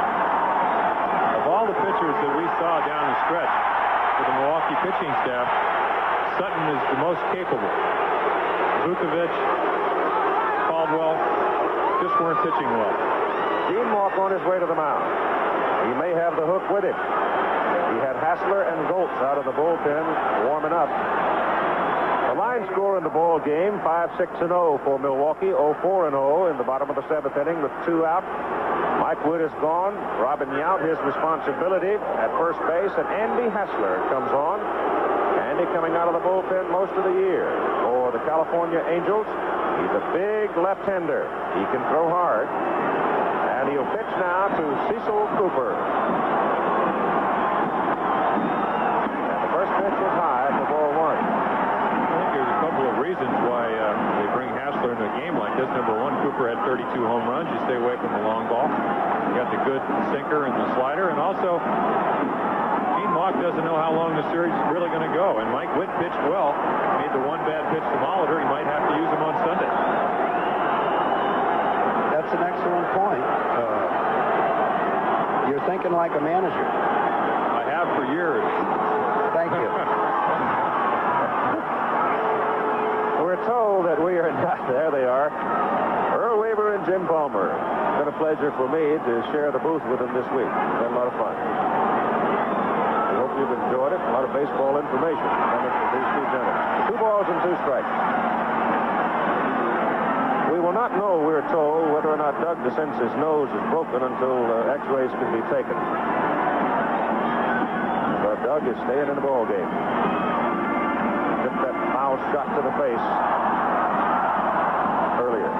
Of all the pitchers that we saw down the stretch for the Milwaukee pitching staff, Sutton is the most capable. Vukovic, Caldwell just weren't pitching well. Gene Mauch on his way to the mound. He may have the hook with him. He had Hassler and Goltz out of the bullpen warming up. The line score in the ball game, 5-6-0 for Milwaukee, 0-4-0 in the bottom of the 7th inning with 2 out. Mike Wood is gone. Robin Yount, his responsibility at first base, and Andy Hassler comes on. Andy coming out of the bullpen most of the year for the California Angels. He's a big left-hander. He can throw hard. And he'll pitch now to Cecil Cooper. And the first pitch is high for ball 1. I think there's a couple of reasons why they bring Hassler into a game like this. Number 1, Cooper had 32 home runs. You stay away from the long ball. You got the good sinker and the slider. And also, Gene Mauch doesn't know how long the series is really going to go. And Mike Witt pitched well. Made the one bad pitch to Molitor. He might have to use him on Sunday. That's an excellent point. You're thinking like a manager. I have for years. Thank you. We're told that we are not. There they are. Earl Weaver and Jim Palmer. It's been a pleasure for me to share the booth with them this week. It's been a lot of fun. We hope you've enjoyed it. A lot of baseball information coming from these 2 gentlemen. 2 balls and 2 strikes. We will not know, we're told, whether or not Doug DeCence's nose is broken until x-rays can be taken. But Doug is staying in the ball game. Took that foul shot to the face earlier.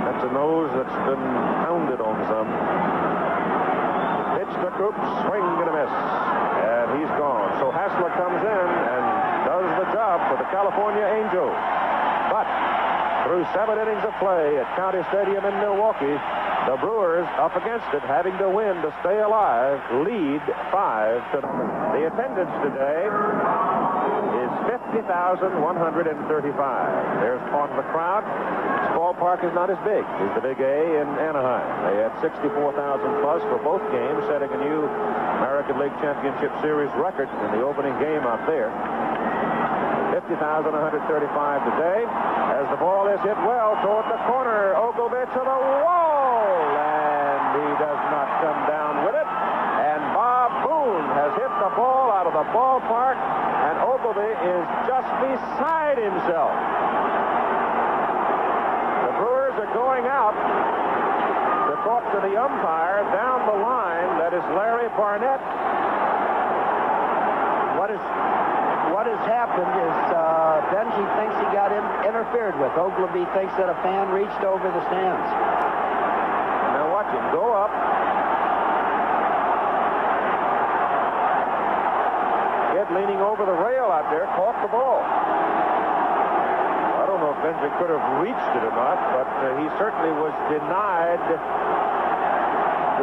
That's a nose that's been pounded on some. Pitch to Coop, swing and a miss. And he's gone. So Hassler comes in and does the job for the California Angels. But through 7 innings of play at County Stadium in Milwaukee, the Brewers, up against it, having to win to stay alive, lead 5-0. The attendance today is 50,135. There's part of the crowd. This ballpark is not as big as the Big A in Anaheim. They had 64,000 plus for both games, setting a new American League Championship Series record in the opening game out there. 50,135 today as the ball is hit well toward the corner. Ogilvie to the wall, and he does not come down with it. And Bob Boone has hit the ball out of the ballpark, and Ogilvie is just beside himself. The Brewers are going out to talk to the umpire down the line. That is Larry Barnett. What has happened is Benji thinks he got interfered with. Ogilvie thinks that a fan reached over the stands. Now watch him go up. Kid leaning over the rail out there caught the ball. I don't know if Benji could have reached it or not, but he certainly was denied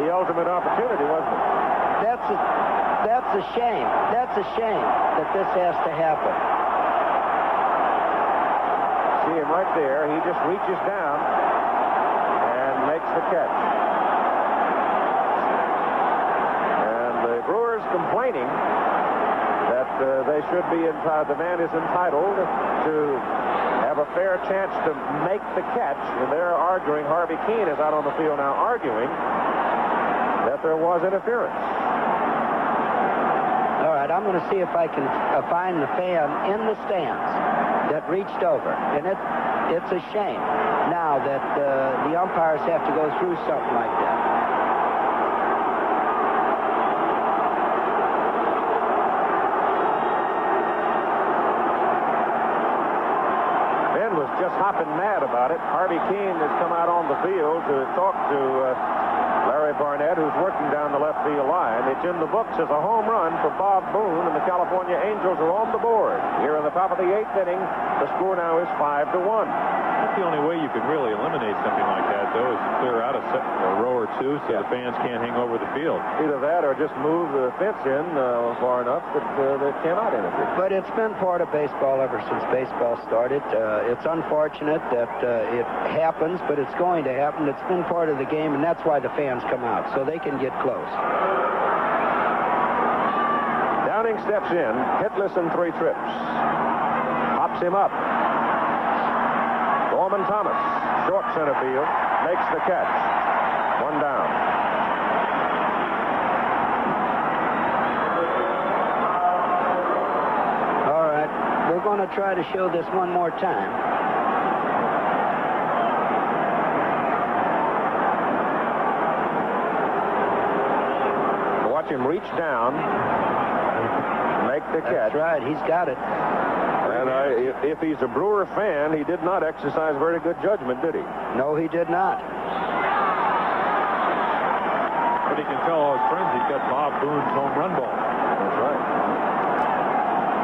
the ultimate opportunity, wasn't it? That's a shame. That's a shame that this has to happen. See him right there. He just reaches down and makes the catch. And the Brewers complaining that they should be entitled, the man is entitled to have a fair chance to make the catch. And they're arguing, Harvey Keene is out on the field now arguing that there was interference. All right, I'm going to see if I can find the fan in the stands that reached over. And it's a shame now that the umpires have to go through something like that. Ben was just hopping mad about it. Harvey Keene has come out on the field to talk to Larry Barnett, who's working down the left field line. It's in the books as a home run for Bob Boone, and the California Angels are on the board. Here in the top of the 8th inning, the score now is 5-1. That's the only way you could really eliminate something like that, though, is to clear out a row or two so the fans can't hang over the field. Either that or just move the fence in far enough that they cannot interfere. But it's been part of baseball ever since baseball started. It's unfortunate that it happens, but it's going to happen. It's been part of the game, and that's why the fans come out, so they can get close. Downing steps in, hitless in 3 trips. Pops him up. Gorman Thomas, short center field, makes the catch. 1 down. All right, we're going to try to show this one more time. Watch him reach down, make the catch. That's right, he's got it. And if he's a Brewer fan, he did not exercise very good judgment, did he? No, he did not. But he can tell all his friends he's got Bob Boone's home run ball. That's right.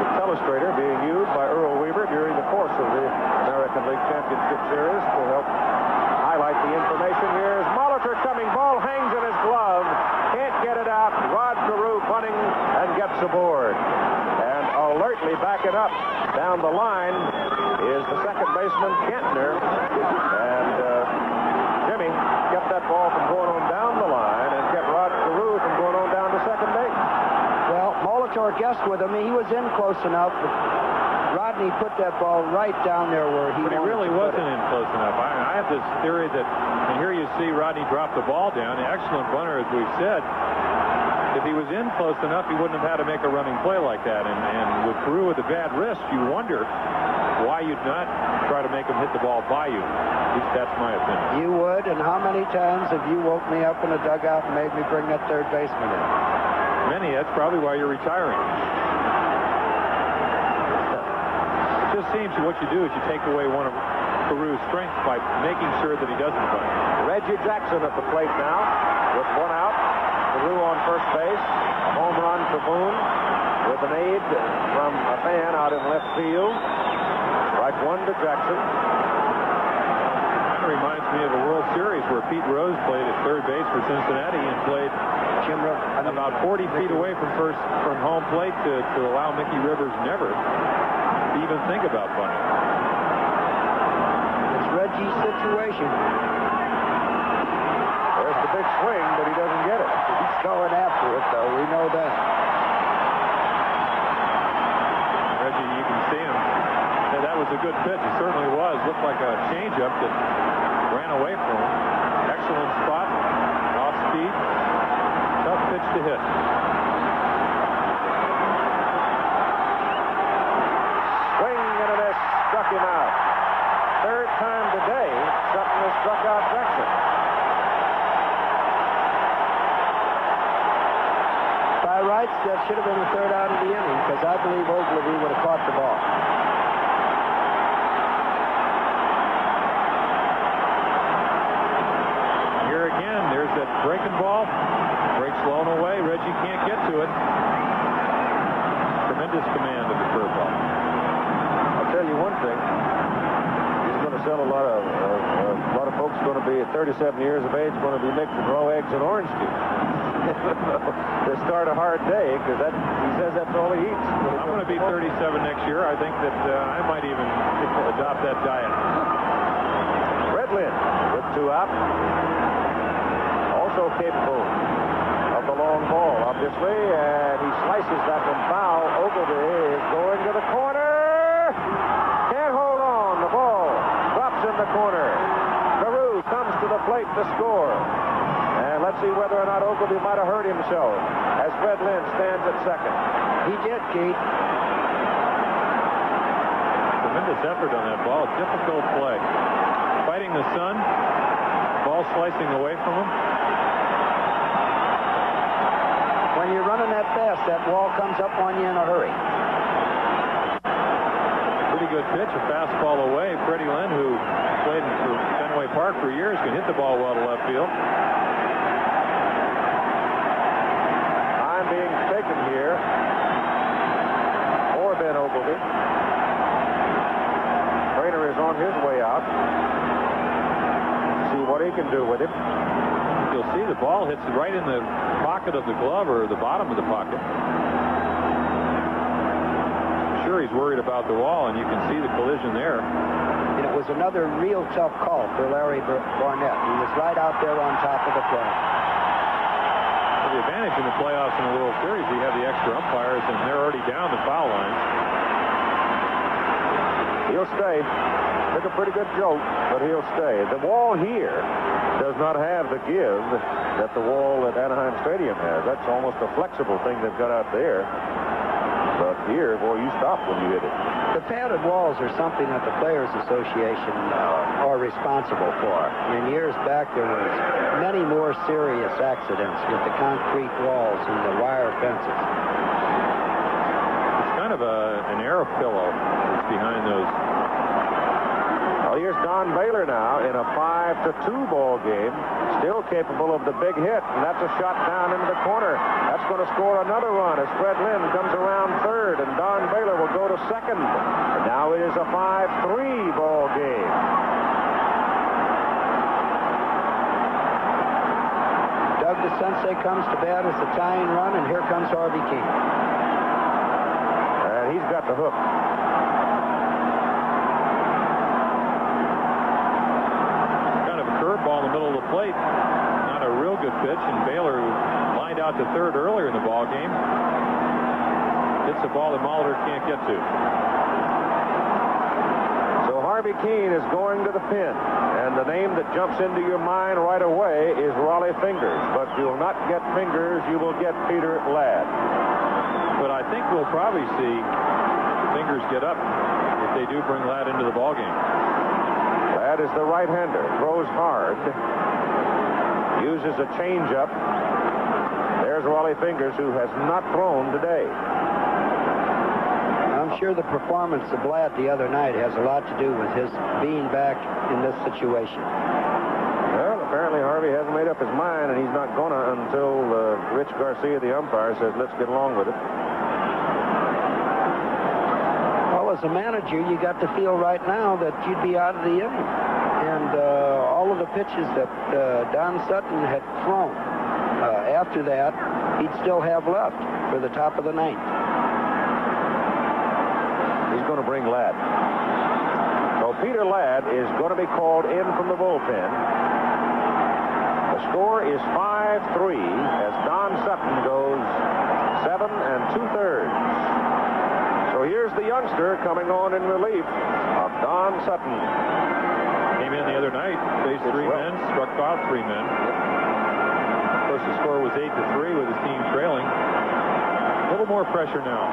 The telestrator being used by Earl Weaver during the course of the American League Championship Series to help highlight the information. Here's Molitor coming. Ball hangs in his glove. Can't get it out. Rod Carew punting and gets aboard. And alertly backing up down the line is the second baseman, Kentner. And Jimmy kept that ball from going on down the line and kept Rod Carew from going on down to second base. Well, Molitor guessed with him. He was in close enough. But Rodney put that ball right down there where he But he really wasn't in close enough. I have this theory that, and here you see Rodney drop the ball down. Excellent bunter, as we've said. If he was in close enough, he wouldn't have had to make a running play like that. And with Carew with a bad wrist, you wonder why you'd not try to make him hit the ball by you. At least that's my opinion. You would, and how many times have you woke me up in a dugout and made me bring that third baseman in? Many. That's probably why you're retiring. It just seems what you do is you take away one of Carew's strengths by making sure that he doesn't bunt. Reggie Jackson at the plate now with 1 out. Carew on first base. A home run for Boone with an aid from a fan out in left field. Strike 1 to Jackson. That reminds me of a World Series where Pete Rose played at third base for Cincinnati and played about 40 feet away from home plate to allow Mickey Rivers never to even think about bunting. It's Reggie's situation. There's the big swing, but he doesn't get it. He's going after it, though. We know that. Reggie, you can see him. Yeah, that was a good pitch. It certainly was. Looked like a changeup that ran away from him. Excellent spot. Off speed. Tough pitch to hit. Swing and a miss. Struck him out. Third time today, Sutton has struck out Jackson. By rights, that should have been the third out of the inning because I believe Ogilvy would have caught the ball. Here again, there's that breaking ball. Breaks low and away. Reggie can't get to it. Tremendous command of the curveball. I'll tell you one thing. He's going to sell a lot of folks going to be at 37 years of age going to be mixing raw eggs and orange juice. To start a hard day, because he says that's all he eats. I'm going to be 37 next year. I think that I might even adopt that diet. Redlin with 2 out. Also capable of the long ball, obviously, and he slices that one foul. Ogilvy the score. And let's see whether or not Ogilvie might have hurt himself as Fred Lynn stands at second. He did, Keith. Tremendous effort on that ball. Difficult play. Fighting the sun. Ball slicing away from him. When you're running that fast, that wall comes up on you in a hurry. Pretty good pitch, a fastball away. Freddie Lynn, who played for Fenway Park for years, can hit the ball well to left field. Time being taken here for Ben Ogilvie. Trainer is on his way out. See what he can do with him. You'll see the ball hits right in the pocket of the glove or the bottom of the pocket. Sure, he's worried about the wall, and you can see the collision there. And it was another real tough call for Larry Barnett. He was right out there on top of the play. Well, the advantage in the playoffs in the World Series, you have the extra umpires, and they're already down the foul lines. He'll stay. Took a pretty good joke, but he'll stay. The wall here does not have the give that the wall at Anaheim Stadium has. That's almost a flexible thing they've got out there. But here, boy, you stop when you hit it. The padded walls are something that the Players Association are responsible for. In years back, there was many more serious accidents with the concrete walls and the wire fences. It's kind of an air pillow that's behind those. Well, here's Don Baylor now in a 5-2 ball game, still capable of the big hit, and that's a shot down into the corner. That's going to score another run as Fred Lynn comes around third, and Don Baylor will go to second. And now it is a 5-3 ball game. Doug DeCense comes to bat as the tying run, and here comes Harvey King. And he's got the hook. Ball in the middle of the plate. Not a real good pitch, and Baylor, who lined out to third earlier in the ball game, hits a ball that Molitor can't get to. So Harvey Keene is going to the pin, and the name that jumps into your mind right away is Raleigh Fingers. But you'll not get Fingers, you will get Peter Ladd. But I think we'll probably see Fingers get up if they do bring Ladd into the ball game. Ladd is the right-hander, throws hard, uses a changeup. There's Raleigh Fingers, who has not thrown today. I'm sure the performance of Ladd the other night has a lot to do with his being back in this situation. Well, apparently Harvey hasn't made up his mind, and he's not going to until Rich Garcia, the umpire, says, let's get along with it. As a manager, you got to feel right now that you'd be out of the inning. And all of the pitches that Don Sutton had thrown, after that, he'd still have left for the top of the ninth. He's going to bring Ladd. So Peter Ladd is going to be called in from the bullpen. The score is 5-3 as Don Sutton goes 7 2/3. So here's the youngster coming on in relief of Don Sutton. Came in the other night, faced three men, struck out 3 men. Of course, the score was 8-3 with his team trailing. A little more pressure now.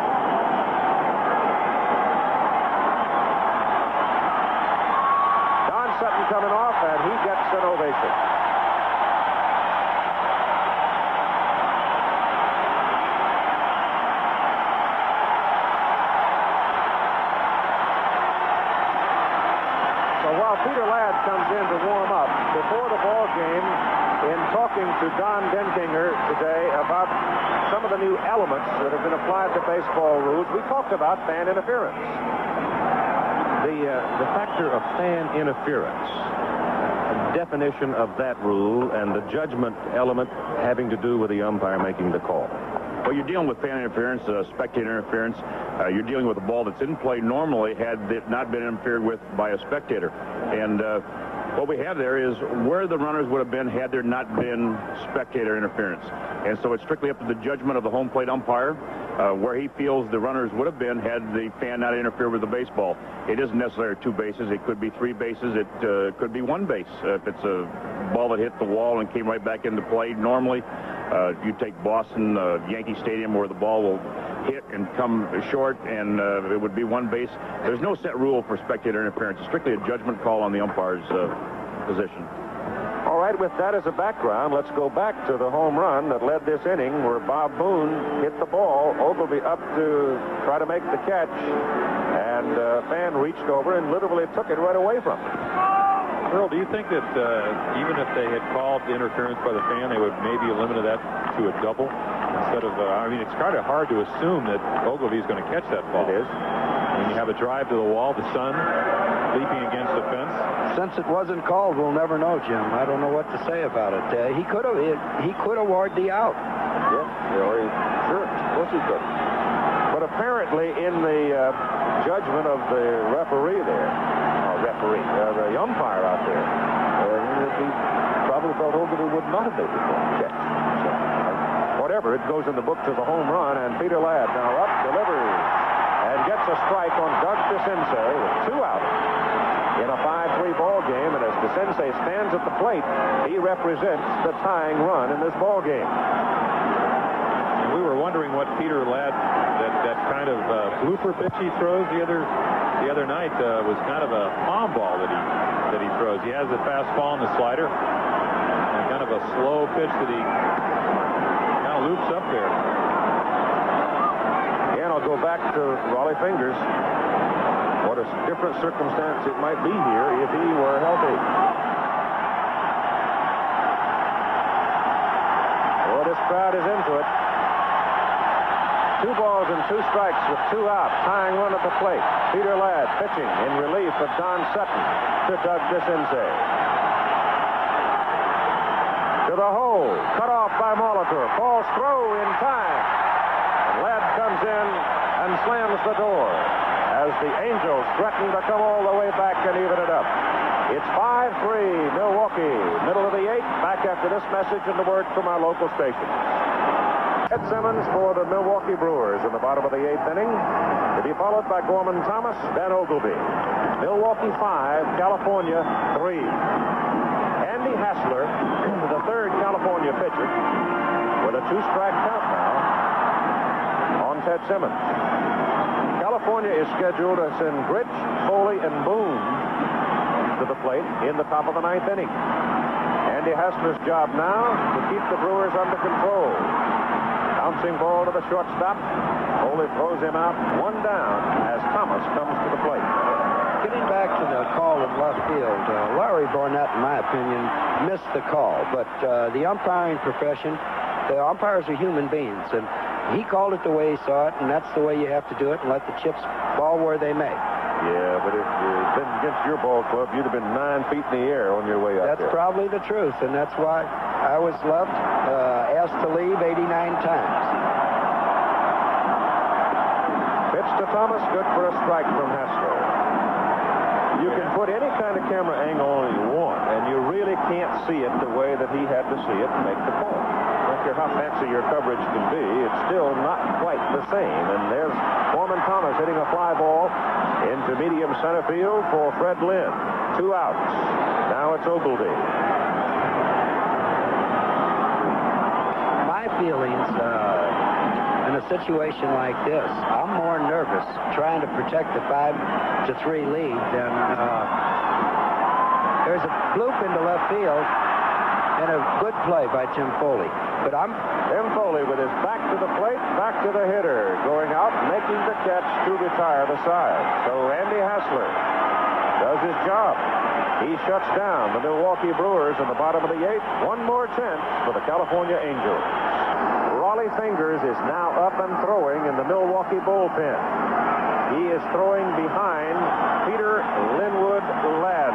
Don Sutton coming off, and he gets an ovation. Peter Ladd comes in to warm up before the ball game. In talking to Don Denkinger today about some of the new elements that have been applied to baseball rules, we talked about fan interference. The factor of fan interference, a definition of that rule, and the judgment element having to do with the umpire making the call. Well, you're dealing with fan interference, spectator interference. You're dealing with a ball that's in play normally had it not been interfered with by a spectator. And what we have there is where the runners would have been had there not been spectator interference. And so it's strictly up to the judgment of the home plate umpire. where he feels the runners would have been had the fan not interfered with the baseball. It isn't necessarily 2 bases. It could be 3 bases. It could be 1 base. If it's a ball that hit the wall and came right back into play, normally you take Boston, Yankee Stadium, where the ball will hit and come short, and it would be 1 base. There's no set rule for spectator interference. It's strictly a judgment call on the umpire's position. All right, with that as a background, let's go back to the home run that led this inning, where Bob Boone hit the ball. Ogilvie up to try to make the catch, and a fan reached over and literally took it right away from him. Earl, do you think that even if they had called interference by the fan, they would maybe have limited that to a double instead of, I mean, it's kind of hard to assume that Ogilvie is going to catch that ball. It is. When you have a drive to the wall, the sun leaping against the fence. Since it wasn't called, we'll never know, Jim. I don't know what to say about it. He could award the out. Yeah, sure. Of course he could. But apparently in the judgment of the referee there, the umpire out there, he probably felt Ogilvie would not have made the catch. So, whatever, it goes in the book to the home run, and Peter Ladd now up, delivers, and gets a strike on Doug DeCinces with 2 outs in a 5-3 ball game. And as DeCinces stands at the plate, he represents the tying run in this ball game. And we were wondering what Peter Ladd, that kind of blooper pitch he throws the other night was kind of a palm ball that he throws. He has the fastball and the slider, and kind of a slow pitch that he kind of loops up there. And I'll go back to Raleigh Fingers. What a different circumstance it might be here if he were healthy. Well, this crowd is into it. 2 balls and 2 strikes with 2 outs. Tying run at the plate. Peter Ladd pitching in relief of Don Sutton to Doug DeCinces. To the hole. Cut off by Molitor. Falls throw in time. And Ladd comes in and slams the door as the Angels threaten to come all the way back and even it up. It's 5-3 Milwaukee. Middle of the 8th. Back after this message and the word from our local station. Ed Simmons for the Milwaukee Brewers in the bottom of the 8th inning, to be followed by Gorman Thomas, then Ogilvie. Milwaukee 5, California 3. Andy Hassler, the 3rd California pitcher, with a 2-strike count now on Ted Simmons. California is scheduled to send Gritch, Foley, and Boone to the plate in the top of the 9th inning. Andy Hassler's job now to keep the Brewers under control. Bouncing ball to the shortstop. Foley throws him out, 1 down as Thomas comes to the plate. Getting back to the call in left field, Larry Barnett, in my opinion, missed the call. But the umpiring profession, the umpires are human beings, and he called it the way he saw it, and that's the way you have to do it, and let the chips fall where they may. Yeah, but if you'd been against your ball club, you'd have been 9 feet in the air on your way up there. That's probably the truth, and that's why I was left asked to leave 89 times. Pitch to Thomas, good for a strike from Hassler. You can put any kind of camera angle on you want, and you really can't see it the way that he had to see it to make the call. I don't care how fancy your coverage can be, it's still not quite the same. And there's Gorman Thomas hitting a fly ball into medium center field for Fred Lynn. 2 outs. Now it's Ogilvie. My feelings in a situation like this, I'm more nervous trying to protect the 5-3 lead than there's a bloop into left field and a good play by Tim Foley. But Tim Foley with his back to the plate, back to the hitter, going out, making the catch to retire the side. So Andy Hassler does his job. He shuts down the Milwaukee Brewers in the bottom of the 8th. 1 more chance for the California Angels. Raleigh Fingers is now up and throwing in the Milwaukee bullpen. He is throwing behind Peter Linwood Ladd,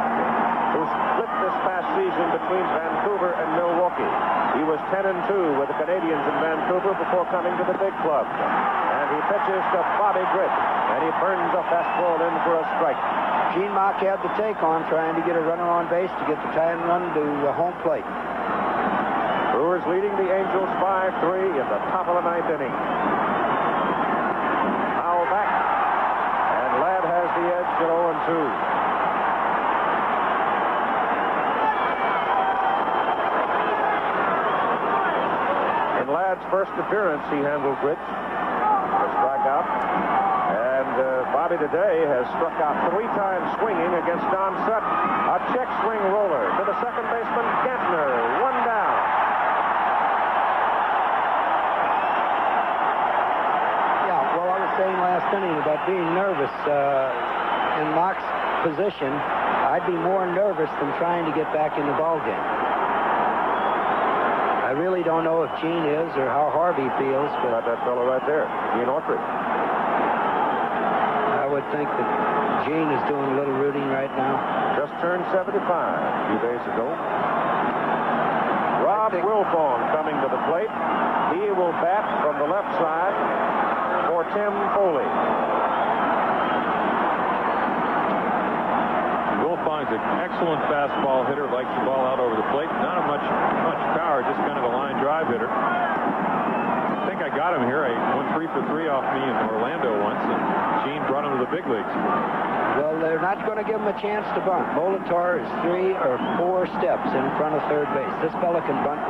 who split this past season between Vancouver and Milwaukee. He was 10-2 with the Canadians in Vancouver before coming to the big club. And he pitches to Bobby Gritch, and he burns a fastball in for a strike. Gene Mock had the take on trying to get a runner on base to get the tying run to home plate. Brewers leading the Angels 5-3 in the top of the 9th inning. first appearance, he handled Rich. A strikeout. And Bobby today has struck out 3 times swinging against Don Sutton. A check swing roller to the second baseman, Gantner. 1 down. Yeah, well, I was saying last inning about being nervous. In Mock's position, I'd be more nervous than trying to get back in the ballgame. I really don't know if Gene is or how Harvey feels. But got that fellow right there, Gene Autry. I would think that Gene is doing a little rooting right now. Just turned 75 a few days ago. Rob Wilfong coming to the plate. He will bat from the left side for Tim Foley. Wilfong's an excellent fastball hitter, likes the ball out over the plate. Not much power, just kind of a line drive hitter. I think I got him here. He went 3 for 3 off me in Orlando once, and Gene brought him to the big leagues. Well, they're not going to give him a chance to bunt. Molitor is 3 or 4 steps in front of third base. This fella can bunt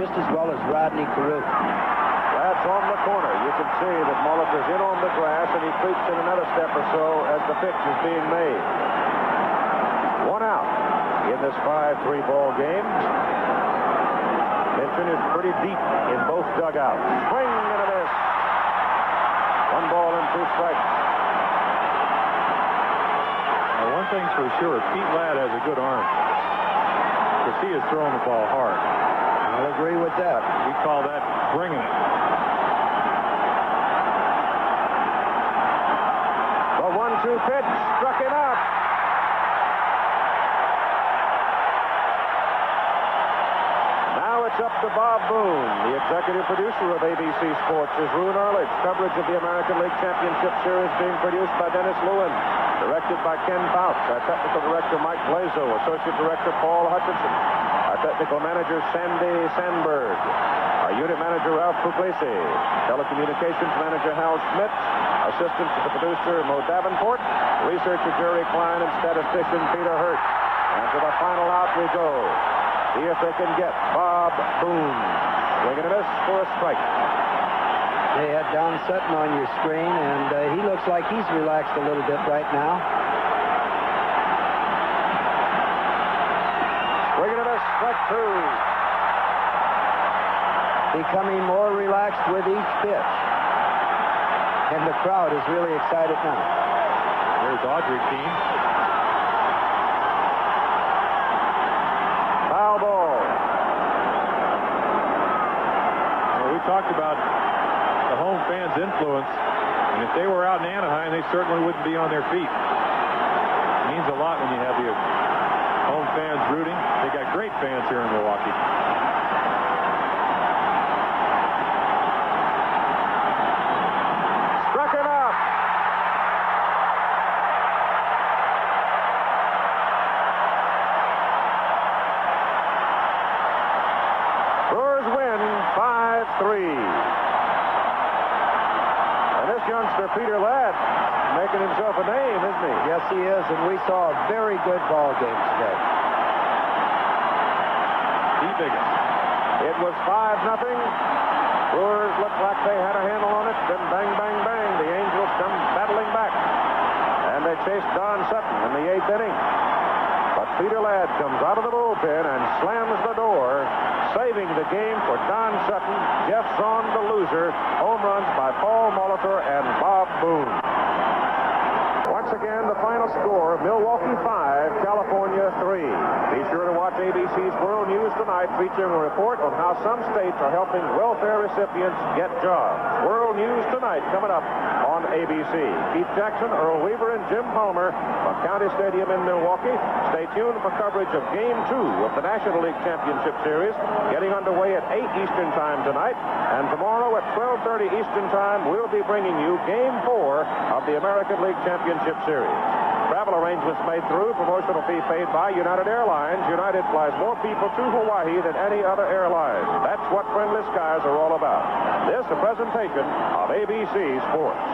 just as well as Rodney Carew. That's on the corner. You can see that Molitor's in on the grass, and he creeps in another step or so as the pitch is being made. 1 out in this 5-3 ball game. Tension is pretty deep in both dugouts. Swing and a miss. 1 ball and 2 strikes. Now, one thing's for sure, Pete Ladd has a good arm, because he is throwing the ball hard. I'll agree with that. We call that bringing it. The 1-2 pitch struck him out. It's up to Bob Boone. The executive producer of ABC Sports is Roone Arledge. Coverage of the American League Championship Series being produced by Dennis Lewin. Directed by Ken Fouts. Our technical director, Mike Blazo. Associate director, Paul Hutchinson. Our technical manager, Sandy Sandberg. Our unit manager, Ralph Puglisi. Telecommunications manager, Hal Schmidt. Assistant to the producer, Mo Davenport. Researcher, Jerry Klein. And statistician, Peter Hurt. And to the final out we go. See if they can get Bob Boone. Swinging a miss for a strike. They had Don Sutton on your screen, and he looks like he's relaxed a little bit right now. Swinging a miss, strike 2. Becoming more relaxed with each pitch. And the crowd is really excited now. There's Audrey Keene. Foul ball. Well, we talked about the home fans' influence, and if they were out in Anaheim, they certainly wouldn't be on their feet. It means a lot when you have the home fans rooting. They got great fans here in Milwaukee. Struck him out. Brewers win 5-3. Youngster Peter Ladd making himself a name, isn't he? Yes, he is, and we saw a very good ball game today. The biggest. It was 5-0. Brewers looked like they had a handle on it. Then bang, bang, bang. The Angels come battling back. And they chased Don Sutton in the 8th inning. But Peter Ladd comes out of the bullpen and slams the door, saving the game for Don Sutton. Geoff Zahn, the loser. Home runs by Paul Molitor and Bob Boone. Once again, the final score, Milwaukee 5, California 3. Be sure to watch ABC's World News Tonight, featuring a report on how some states are helping welfare recipients get jobs. World News Tonight coming up on ABC. Keith Jackson, Earl Weaver, and Jim Palmer from County Stadium in Milwaukee. Stay tuned for coverage of Game 2 of the National League Championship Series, getting underway at 8 Eastern Time tonight. And tomorrow at 12:30 Eastern Time, we'll be bringing you Game 4 of the American League Championship Series. Travel arrangements made through, promotional fee paid by United Airlines. United flies more people to Hawaii than any other airline. That's what friendly skies are all about. This a presentation of ABC Sports.